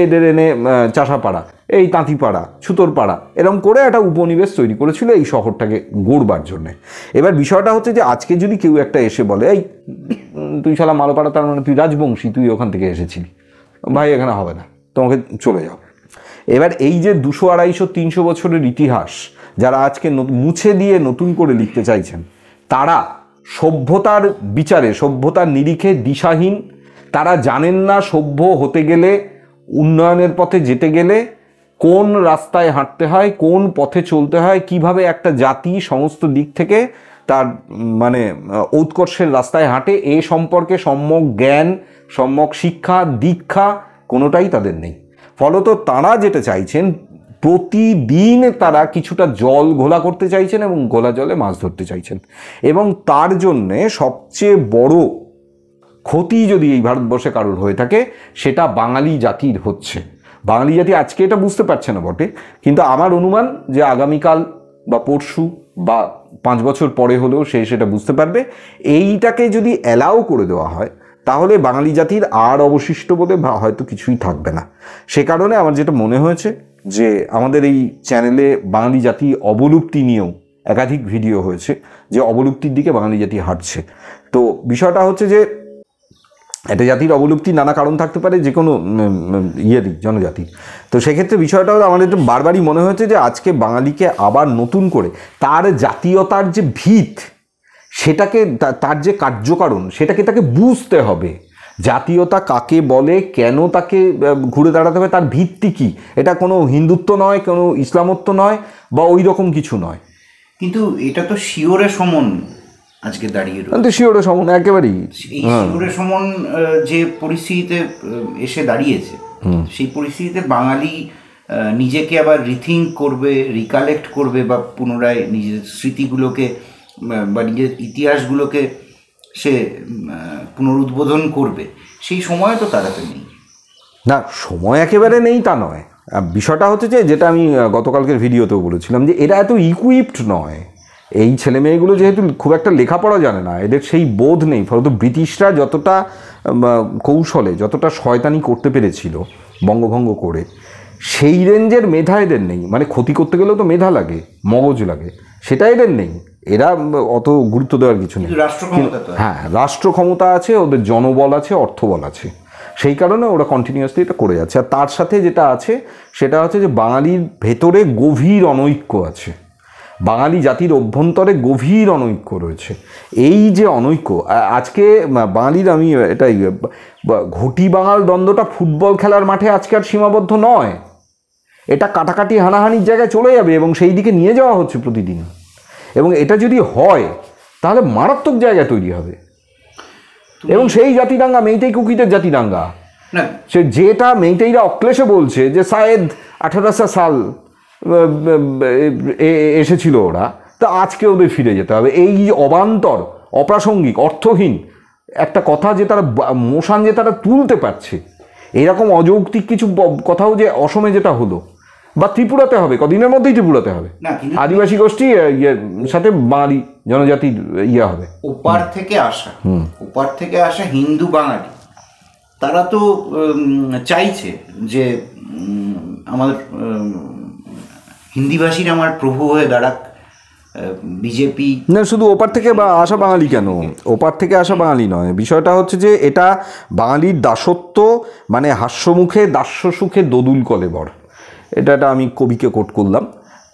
A: এদের এনে চাষাপাড়া, এই তাঁতিপাড়া, ছুতোরপাড়া, এরকম করে একটা উপনিবেশ তৈরি করেছিল এই শহরটাকে গড়বার জন্যে। এবার বিষয়টা হচ্ছে যে আজকে যদি কেউ একটা এসে বলে, এই তুই শালা মালোপাড়া, তার মানে তুই রাজবংশী, তুই ওখান থেকে এসেছিলি, ভাই এখানে হবে না, তোমাকে চলে যাও। এবার এই যে 200, 250, 300 বছরের ইতিহাস যারা আজকে মুছে দিয়ে নতুন করে লিখতে চাইছেন, তারা সভ্যতার বিচারে, সভ্যতার নিরিখে দিশাহীন। তারা জানেন না সভ্য হতে গেলে, উন্নয়নের পথে যেতে গেলে কোন রাস্তায় হাঁটতে হয়, কোন পথে চলতে হয়, কিভাবে একটা জাতি সমস্ত দিক থেকে তার মানে ঔৎকর্ষের রাস্তায় হাঁটে, এ সম্পর্কে সম্যক জ্ঞান, সম্যক শিক্ষা, দীক্ষা কোনোটাই তাদের নেই। ফলত তারা যেটা চাইছেন, প্রতিদিন তারা কিছুটা জল ঘোলা করতে চাইছেন এবং ঘোলা জলে মাছ ধরতে চাইছেন। এবং তার জন্যে সবচেয়ে বড় ক্ষতি যদি এই ভারতবর্ষে কারোর হয়ে থাকে, সেটা বাঙালি জাতির হচ্ছে। বাঙালি জাতি আজকে এটা বুঝতে পারছে না বটে, কিন্তু আমার অনুমান যে আগামীকাল বা পরশু বা 5 বছর পরে হলেও সে সেটা বুঝতে পারবে। এইটাকে যদি অ্যালাউ করে দেওয়া হয়, তাহলে বাঙালি জাতির আর অবশিষ্ট বলে হয়তো কিছুই থাকবে না। সে কারণে আমার যেটা মনে হয়েছে যে আমাদের এই চ্যানেলে বাঙালি জাতি অবলুপ্তি নিয়েও একাধিক ভিডিও হয়েছে, যে অবলুপ্তির দিকে বাঙালি জাতি হাঁটছে। তো বিষয়টা হচ্ছে যে একটা জাতির অবলুপ্তির নানা কারণ থাকতে পারে, যে কোনো জনজাতির। তো সেক্ষেত্রে বিষয়টা হলো, আমাদের বারবারই মনে হয়েছে যে আজকে বাঙালিকে আবার নতুন করে তার জাতীয়তার যে ভিত, সেটাকে, তার যে কার্যকারণ, সেটাকে তাকে বুঝতে হবে। জাতীয়তা কাকে বলে, কেন তাকে ঘুরে দাঁড়াতে হবে, তার ভিত্তি কী। এটা কোনো হিন্দুত্ব নয়, কোনো ইসলামত্ব নয়, বা ওই রকম কিছু নয়।
B: কিন্তু এটা তো শিওরে সমন আজকে দাঁড়িয়ে রয়েছে।
A: শিওরে সমন একেবারেই,
B: এই শিওরে সমন যে পরিস্থিতিতে এসে দাঁড়িয়েছে, সেই পরিস্থিতিতে বাঙালি নিজেকে আবার রিথিঙ্ক করবে, রিকালেক্ট করবে, বা পুনরায় নিজের স্মৃতিগুলোকে বা নিজের ইতিহাসগুলোকে সে পুনরুদ্বোধন করবে, সেই সময় তো তারাতে নেই।
A: না, সময় একেবারে নেই তা নয়। বিষয়টা হচ্ছে যে, যেটা আমি গতকালকের ভিডিওতেও বলেছিলাম, যে এরা এত ইকুইপড নয়। এই ছেলে মেয়েগুলো যেহেতু খুব একটা লেখাপড়া জানে না, এদের সেই বোধ নেই। ফলত ব্রিটিশরা যতটা কৌশলে, যতটা শয়তানি করতে পেরেছিল বঙ্গভঙ্গ করে, সেই রেঞ্জের মেধা এদের নেই। মানে ক্ষতি করতে গেলেও তো মেধা লাগে, মগজ লাগে, সেটা এদের নেই। এরা অত গুরুত্ব দেওয়ার কিছু নেই। হ্যাঁ, রাষ্ট্র ক্ষমতা আছে, ওদের জনবল আছে, অর্থবল আছে, সেই কারণে ওরা কন্টিনিউয়াসলি এটা করে যাচ্ছে। আর তার সাথে যেটা আছে সেটা হচ্ছে যে বাঙালির ভেতরে গভীর অনৈক্য আছে, বাঙালি জাতির অভ্যন্তরে গভীর অনৈক্য রয়েছে। এই যে অনৈক্য আজকে বাঙালির, আমি এটাই ঘটি বাঙাল দ্বন্দ্বটা ফুটবল খেলার মাঠে আজকে আর সীমাবদ্ধ নয়, এটা কাটাকাটি হানাহানির জায়গায় চলে যাবে এবং সেই দিকে নিয়ে যাওয়া হচ্ছে প্রতিদিন। এবং এটা যদি হয় তাহলে মারাত্মক জায়গা তৈরি হবে। এবং সেই জাতিদাঙ্গা, মেইটেই কুকিদের জাতিদাঙ্গা, সে যেটা মেইটেইরা অক্লেশে বলছে যে শায়দ 1800 সাল এসেছিল ওরা, তা আজকে ওদের ফিরে যেতে হবে। এই অবান্তর, অপ্রাসঙ্গিক, অর্থহীন একটা কথা যে তারা মোশান যে তারা তুলতে পারছে, এরকম অযৌক্তিক কিছু কথাও যে অসমে যেটা হলো বা ত্রিপুরাতে হবে, কদিনের মধ্যেই ত্রিপুরাতে হবে, আদিবাসী গোষ্ঠী সাথে বাঙালি জনজাতির হবে।
B: ওপার থেকে আসা হিন্দু বাঙালি তারা তো চাইছে যে আমাদের হিন্দিভাষীর আমার প্রভু হয়ে দাঁড়াক বিজেপি।
A: না, শুধু ওপার থেকে আসা বাঙালি কেন, ওপার থেকে আসা বাঙালি নয়, বিষয়টা হচ্ছে যে এটা বাঙালির দাসত্ব, মানে হাস্যমুখে দাস্য সুখে দোদুল কলেবর, এটা আমি কবিকে কোট করলাম।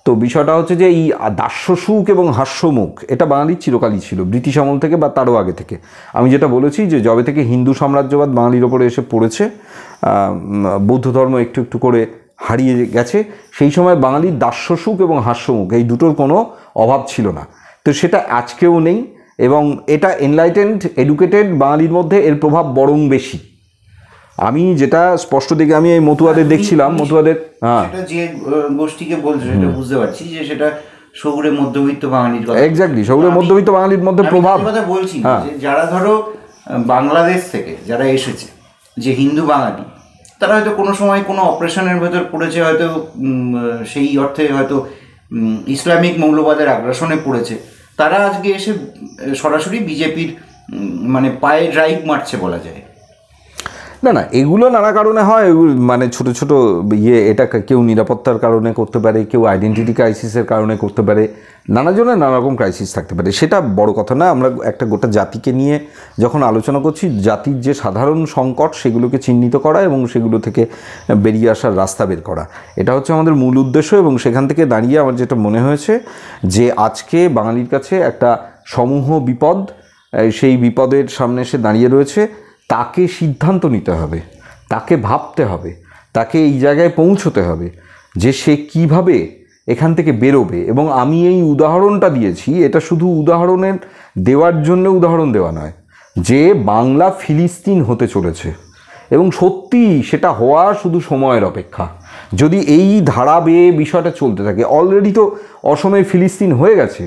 A: তো বিষয়টা হচ্ছে যে এই দাস্য সুখ এবং হাস্যমুখ এটা বাঙালির চিরকালই ছিল, ব্রিটিশ আমল থেকে বা তারও আগে থেকে। আমি যেটা বলেছি যে যবে থেকে হিন্দু সাম্রাজ্যবাদ বাঙালির ওপরে এসে পড়েছে, বৌদ্ধ ধর্ম একটু একটু করে হারিয়ে গেছে, সেই সময় বাঙালির দাস্য সুখ এবং হাস্যমুখ এই দুটোর কোনো অভাব ছিল না। তো সেটা আজকেও নেই, এবং এটা এনলাইটেন্ড এডুকেটেড বাঙালির মধ্যে এর প্রভাব বরং বেশি। আমি যেটা স্পষ্ট দেখে আমি এই মতুয়াদের দেখছিলাম, মতুয়াদের
B: যে গোষ্ঠীকে বলছো সেটা বুঝতে পারছি যে সেটা শহুরে মধ্যবিত্ত বাঙালির কথা,
A: এক্স্যাক্টলি শহুরে মধ্যবিত্ত বাঙালির মধ্যে প্রভাব
B: কথা বলছি। যারা ধরো বাংলাদেশ থেকে যারা এসেছে, যে হিন্দু বাঙালি, তারা হয়তো কোনো সময় কোনো অপারেশনের ভেতর পড়েছে, হয়তো সেই অর্থে হয়তো ইসলামিক মৌলবাদের আগ্রাসনে পড়েছে, তারা আজকে এসে সরাসরি বিজেপির মানে পায়ে ড্রাইভ মারছে বলা যায়।
A: না, এগুলো নানা কারণে হয়, মানে ছোট ছোট এটা কেউ নিরাপত্তার কারণে করতে পারে, কেউ আইডেন্টিটি ক্রাইসিসের কারণে করতে পারে, নানাজনের নানা রকম ক্রাইসিস থাকতে পারে, সেটা বড় কথা না। আমরা একটা গোটা জাতিকে নিয়ে যখন আলোচনা করছি, জাতির যে সাধারণ সংকট সেগুলোকে চিহ্নিত করা এবং সেগুলো থেকে বেরিয়ে আসার রাস্তা বের করা, এটা হচ্ছে আমাদের মূল উদ্দেশ্য। এবং সেখান থেকে দাঁড়িয়ে আমার যেটা মনে হয়েছে যে আজকে বাঙালির কাছে একটা সমূহ বিপদ, সেই বিপদের সামনে এসে দাঁড়িয়ে রয়েছে, তাকে সিদ্ধান্ত নিতে হবে, তাকে ভাবতে হবে, তাকে এই জায়গায় পৌঁছতে হবে যে সে কিভাবে এখান থেকে বেরোবে। এবং আমি এই উদাহরণটা দিয়েছি, এটা শুধু উদাহরণের দেওয়ার জন্য উদাহরণ দেওয়া নয়, যে বাংলা ফিলিস্তিন হতে চলেছে এবং সত্যি সেটা হওয়া শুধু সময়ের অপেক্ষা। যদি এই ধারা বেয়ে বিষয়টা চলতে থাকে, অলরেডি তো অসমে ফিলিস্তিন হয়ে গেছে,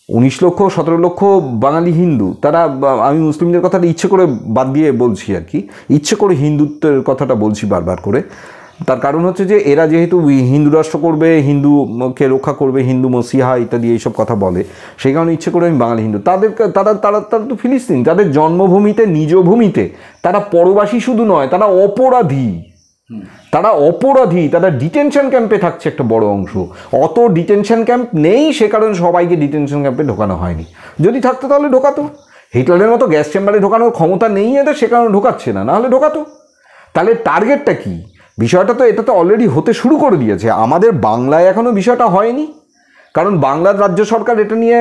A: 19 লক্ষ 17 লক্ষ বাঙালি হিন্দু, তারা, আমি মুসলিমদের কথাটা ইচ্ছে করে বাদ দিয়ে বলছি আর কি, ইচ্ছে করে হিন্দুত্বের কথাটা বলছি বারবার করে, তার কারণ হচ্ছে যে এরা যেহেতু হিন্দু রাষ্ট্র করবে, হিন্দুকে রক্ষা করবে, হিন্দু মসিহা ইত্যাদি এইসব কথা বলে, সেই কারণে ইচ্ছে করে আমি বাঙালি হিন্দু, তারা তো ফিলিস্তিন, তাদের জন্মভূমিতে, নিজ ভূমিতে তারা পরবাসী শুধু নয়, তারা অপরাধী, তারা ডিটেনশন ক্যাম্পে থাকছে একটা বড় অংশ। অত ডিটেনশন ক্যাম্প নেই, সে কারণে সবাইকে ডিটেনশন ক্যাম্পে ঢোকানো হয়নি। যদি থাকতো তাহলে ঢোকাতো, হিটলারের মতো গ্যাস চেম্বারে ঢোকানোর ক্ষমতা নেই এদের, সে কারণে ঢোকাচ্ছে না, নাহলে ঢোকাতো। তাহলে টার্গেটটা কি? বিষয়টা তো এটা তো অলরেডি হতে শুরু করে দিয়েছে। আমাদের বাংলায় এখনও বিষয়টা হয়নি, কারণ বাংলার রাজ্য সরকার এটা নিয়ে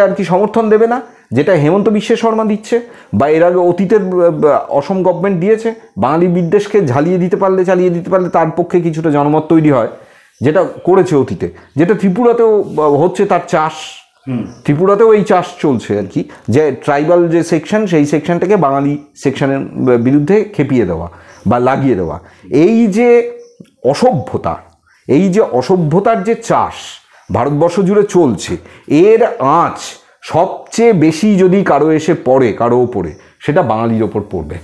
A: আর কি সমর্থন দেবে না, যেটা হেমন্ত বিশ্ব শর্মা দিচ্ছে বা এর আগে অতীতের অসম গভর্নমেন্ট দিয়েছে। বাঙালি বিদ্বেষকে চালিয়ে দিতে পারলে তার পক্ষে কিছুটা জনমত তৈরি হয়, যেটা করেছে অতীতে, যেটা ত্রিপুরাতেও হচ্ছে, তার চাষ, ত্রিপুরাতেও এই চাষ চলছে আর কি, যে ট্রাইবাল যে সেকশন, সেই সেকশনটাকে বাঙালি সেকশনের বিরুদ্ধে খেপিয়ে দেওয়া বা লাগিয়ে দেওয়া। এই যে অসভ্যতার যে চাষ ভারতবর্ষ জুড়ে চলছে, এর আঁচ সবচেয়ে বেশি যদি কারো এসে পড়ে, কারো ওপরে, সেটা বাঙালির ওপর পড়বে।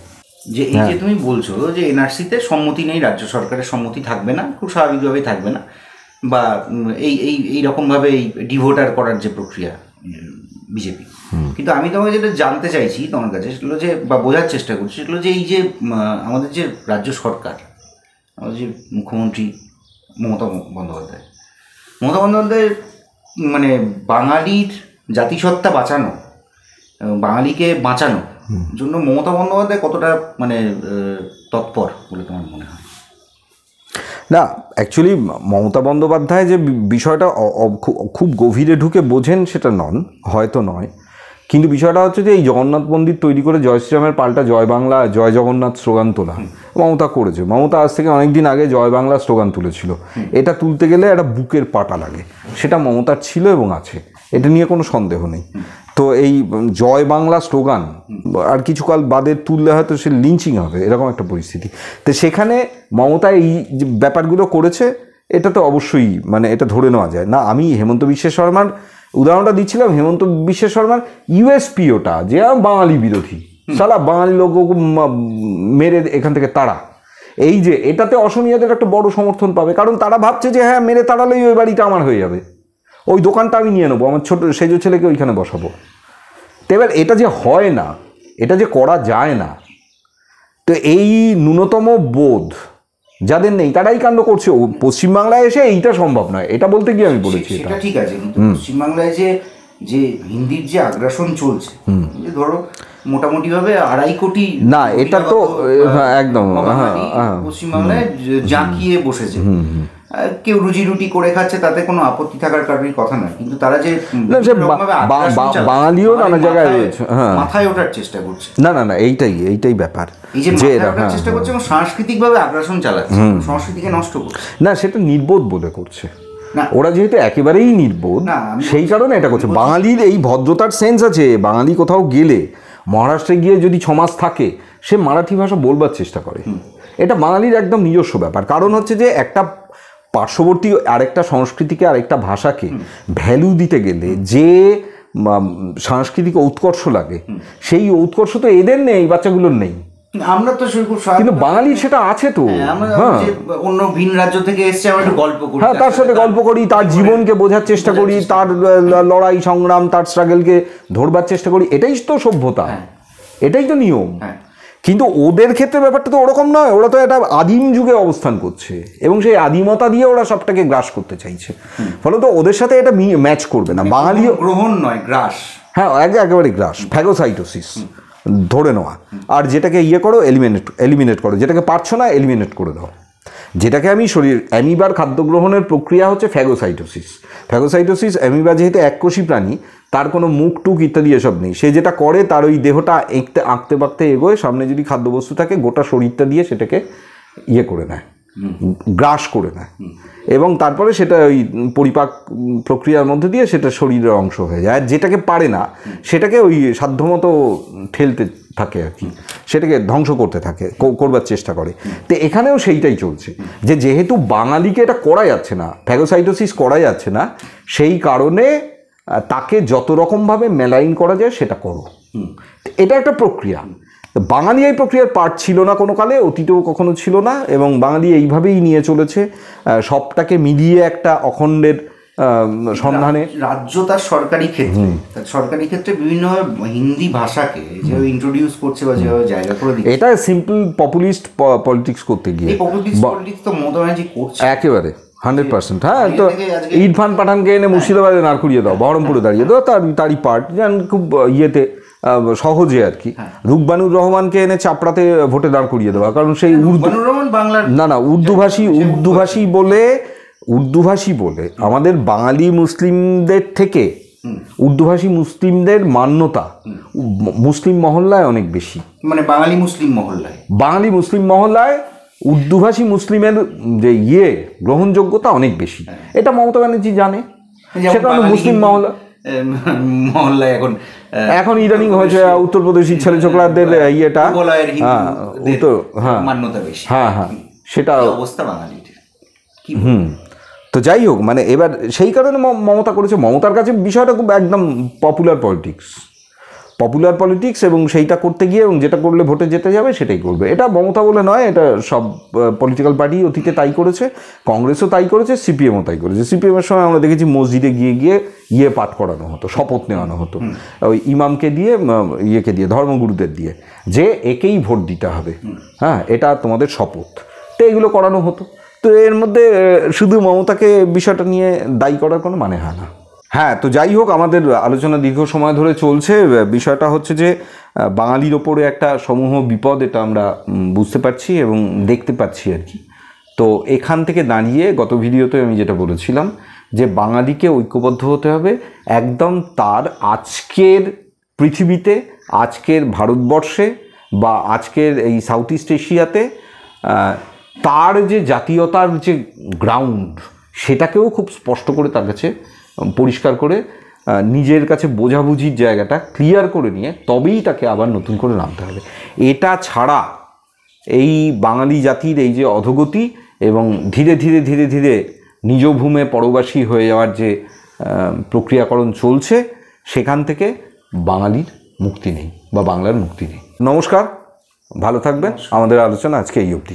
B: যে এই যে তুমি বলছো যে এনআরসিতে সম্মতি নেই, রাজ্য সরকারের সম্মতি থাকবে না, খুব স্বাভাবিকভাবেই থাকবে না, বা এই রকমভাবে এই ডিভোটার করার যে প্রক্রিয়া বিজেপি, কিন্তু আমি তোমাকে যেটা জানতে চাইছি তোমার কাছে, সেগুলো যে বা বোঝার চেষ্টা করছি, সেগুলো যে এই যে আমাদের যে রাজ্য সরকার, আমাদের যে মুখ্যমন্ত্রী মমতা বন্দ্যোপাধ্যায় মানে বাঙালির জাতিসত্তা বাঁচানো, বাঙালিকে বাঁচানো জন্য মমতা বন্দ্যোপাধ্যায় কতটা মানে তৎপর বলে তোমার মনে হয়?
A: না, অ্যাকচুয়ালি মমতা বন্দ্যোপাধ্যায় যে বিষয়টা খুব গভীরে ঢুকে বোঝেন সেটা হয়তো নয়, কিন্তু বিষয়টা হচ্ছে যে এই জগন্নাথ মন্দির তৈরি করে জয় শ্রীরামের পাল্টা জয় বাংলা, জয় জগন্নাথ স্লোগান তোলা মমতা করেছে। মমতা আজ থেকে অনেকদিন আগে জয় বাংলা স্লোগান তুলেছিল। এটা তুলতে গেলে একটা বুকের পাটা লাগে, সেটা মমতার ছিল এবং আছে, এটা নিয়ে কোনো সন্দেহ নেই। তো এই জয় বাংলা স্লোগান আর কিছুকাল বাদে তুললে হয়তো সে লিঞ্চিং হবে, এরকম একটা পরিস্থিতি। তো সেখানে মমতা এই যে ব্যাপারগুলো করেছে, এটা তো অবশ্যই মানে এটা ধরে নেওয়া যায় না। আমি হেমন্ত বিশ্ব শর্মার উদাহরণটা দিচ্ছিলাম হেমন্ত বিশ্ব শর্মার ইউএসপিওটা যে বাঙালি বিরোধী, সালা বাঙালি লোক মেরে এখান থেকে তাড়া, এই যে এটাতে অসমীয়াদের একটা বড় সমর্থন পাবে, কারণ তারা ভাবছে যে হ্যাঁ মেরে তাড়ালেই ওই বাড়িটা আমার হয়ে যাবে, ওই দোকানটা আমি নিয়ে নেবো, আমার ছোট সেজো ছেলেকে ওইখানে বসাবো। তো এবার এটা যে হয় না, এটা যে করা যায় না, তো এই ন্যূনতম বোধ যাদের নেই তারাই কাণ্ড করছে। পশ্চিমবাংলায় এসে এইটা সম্ভব নয়, এটা বলতে গিয়ে আমি বলেছি।
B: এটা ঠিক আছে, কিন্তু পশ্চিমবাংলায় যে হিন্দির যে আগ্রাসন চলছে, ধরো মোটামুটি ভাবে 2.5 কোটি,
A: না এটা তো একদম
B: পশ্চিমবাংলায় জাঁকিয়ে বসেছে। কেউ রুজি রুটি করে খাচ্ছে, তাতে কোনো আপত্তি থাকার কারণের কথা না, কিন্তু তারা যে
A: বাঙালিও নানা জায়গায় রয়েছে,
B: মাথায় ওঠার চেষ্টা করছে।
A: না না না এইটাই ব্যাপার,
B: এই যে মাথায় ওঠার চেষ্টা করছে এবং সাংস্কৃতিকভাবে আগ্রাসন চালাচ্ছে, সংস্কৃতিকে নষ্ট করছে।
A: না সেটা নির্বোধ বলে করছে, ওরা যেহেতু একেবারেই নির্বোধ সেই কারণে এটা করছে। বাঙালির এই ভদ্রতার সেন্স আছে, বাঙালি কোথাও গেলে মহারাষ্ট্রে গিয়ে যদি 6 মাস থাকে সে মারাঠি ভাষা বলবার চেষ্টা করে, এটা বাঙালির একদম নিজস্ব ব্যাপার। কারণ হচ্ছে যে একটা পার্শ্ববর্তী আরেকটা সংস্কৃতিকে আরেকটা ভাষাকে ভ্যালু দিতে গেলে যে সাংস্কৃতিক উৎকর্ষ লাগে, সেই উৎকর্ষ তো এদের নেই, এই বাচ্চাগুলোর নেই।
B: আমরা তো
A: কিন্তু বাঙালির সেটা আছে তো,
B: অন্য ভিন রাজ্য থেকে এসেছে, আমরা একটু গল্প করি,
A: হ্যাঁ তার সাথে গল্প করি, তার জীবনকে বোঝার চেষ্টা করি, তার লড়াই সংগ্রাম, তার স্ট্রাগলকে ধরবার চেষ্টা করি, এটাই তো সভ্যতা, এটাই তো নিয়ম। কিন্তু ওদের ক্ষেত্রে ব্যাপারটা তো ওরকম নয়, ওরা তো একটা আদিম যুগে অবস্থান করছে এবং সেই আদিমতা দিয়ে ওরা সবটাকে গ্রাস করতে চাইছে, ফলত ওদের সাথে এটা ম্যাচ করবে না। বাঙালিও
B: গ্রহণ নয়, গ্রাস,
A: হ্যাঁ একেবারে গ্রাস, ফ্যাগোসাইটোসিস ধরে নেওয়া, আর যেটাকে করো এলিমিনেট করো, যেটাকে পারছো না এলিমিনেট করে দাও। যেটাকে আমি অ্যামিবার খাদ্য গ্রহণের প্রক্রিয়া হচ্ছে ফ্যাগোসাইটোসিস। অ্যামিবা যেহেতু এককোষী প্রাণী, তার কোনো মুখ টুক ইত্যাদি এসব নেই, সে যেটা করে তার ওই দেহটা আঁকতে পাকতে এগোয়, সামনে যদি খাদ্যবস্তু থাকে গোটা শরীরটা দিয়ে সেটাকে করে নেয়, গ্রাস করে নেয়, এবং তারপরে সেটা ওই পরিপাক প্রক্রিয়ার মধ্যে দিয়ে সেটা শরীরের অংশ হয়ে যায়। আর যেটাকে পারে না সেটাকে ওই সাধ্যমতো ঠেলতে থাকে আর কি, সেটাকে ধ্বংস করতে থাকে, করবার চেষ্টা করে। তো এখানেও সেইটাই চলছে, যে যেহেতু বাঙালিকে এটা করা যাচ্ছে না, ফ্যাগোসাইটোসিস করা যাচ্ছে না, সেই কারণে তাকে যত রকমভাবে মেলাইন করা যায় সেটা করো, এটা একটা প্রক্রিয়া। বাঙালি এই প্রক্রিয়ার পার্ট ছিল না কোনো কালে, অতীতেও কখনো ছিল না, এবং বাঙালি এইভাবেই নিয়ে চলেছে, সবটাকে মিলিয়ে একটা অখণ্ডের সন্ধানে।
B: রাজ্য তার সরকারি ক্ষেত্রে বিভিন্নভাবে হিন্দি ভাষাকে যেভাবে ইন্ট্রোডিউস করছে বা যেভাবে জায়গা করে দিচ্ছে,
A: এটা সিম্পল পপুলিস্ট পলিটিক্স করতে গিয়ে
B: তো মমতা ব্যানার্জি করছে
A: একেবারে 100%। হ্যাঁ, তো ইরফান পাঠানকে এনে মুর্শিদাবাদে দাঁড় করিয়ে দাও, বহরমপুরে দাঁড়িয়ে দাও, তারই পার্ট যেন খুব সহজে আর কি। রুকবানুর রহমানকে এনে চাপড়াতে ভোটে দাঁড় করিয়ে দেওয়া, কারণ সেই উর্দুভাষী বলে আমাদের বাঙালি মুসলিমদের থেকে উর্দুভাষী মুসলিমদের মান্যতা মুসলিম মহল্লায় অনেক বেশি,
B: মানে বাঙালি মুসলিম মহল্লায়
A: উর্দুভাষী মুসলিমের যে গ্রহণযোগ্যতা অনেক বেশি, এটা মমতা ব্যানার্জি জানে। সেটা মুসলিম মহল্লায় এখন ইদানিং হয়েছে উত্তরপ্রদেশের ছেলে ছোকরাদের সেটা অবস্থা বাঙালির। তো যাই হোক, মানে এবার সেই কারণে মমতা করেছে। মমতার কাছে বিষয়টা খুব একদম পপুলার পলিটিক্স, এবং সেইটা করতে গিয়ে এবং যেটা করলে ভোটে যেতে যাবে সেটাই করবে। এটা মমতা বলে নয়, এটা সব পলিটিক্যাল পার্টি অতীতে তাই করেছে, কংগ্রেসও তাই করেছে, সিপিএমও তাই করেছে। সিপিএমের সময় আমরা দেখেছি মসজিদে গিয়ে পাঠ করানো হতো, শপথ নেওয়ানো হতো ওই ইমামকে দিয়ে, ধর্মগুরুদের দিয়ে, যে একেই ভোট দিতে হবে, হ্যাঁ এটা তোমাদের শপথ, তো এগুলো করানো হতো। তো এর মধ্যে শুধু মমতাকে বিষয়টা নিয়ে দায়ী করার কোনো মানে হয় না। হ্যাঁ, তো যাই হোক, আমাদের আলোচনা দীর্ঘ সময় ধরে চলছে। বিষয়টা হচ্ছে যে বাঙালির ওপরে একটা সমূহ বিপদ, এটা আমরা বুঝতে পারছি এবং দেখতে পাচ্ছি আর কি। তো এখান থেকে দাঁড়িয়ে গত ভিডিওতে আমি যেটা বলেছিলাম যে বাঙালিকে ঐক্যবদ্ধ হতে হবে একদম তার আজকের পৃথিবীতে, আজকের ভারতবর্ষে বা আজকের এই সাউথ ইস্ট এশিয়াতে তার যে জাতীয়তার যে গ্রাউন্ড, সেটাকেও খুব স্পষ্ট করে তার কাছে পরিষ্কার করে নিজের কাছে বোঝাবুঝির জায়গাটা ক্লিয়ার করে নিয়ে তবেই তাকে আবার নতুন করে নামতে হবে। এটা ছাড়া এই বাঙালি জাতির এই যে অধোগতি এবং ধীরে ধীরে নিজ ভূমে পরবাসী হয়ে যাওয়ার যে প্রক্রিয়াকরণ চলছে, সেখান থেকে বাঙালির মুক্তি নেই বা বাংলার মুক্তি নেই। নমস্কার, ভালো থাকবেন। আমাদের আলোচনা আজকে এই অবধি।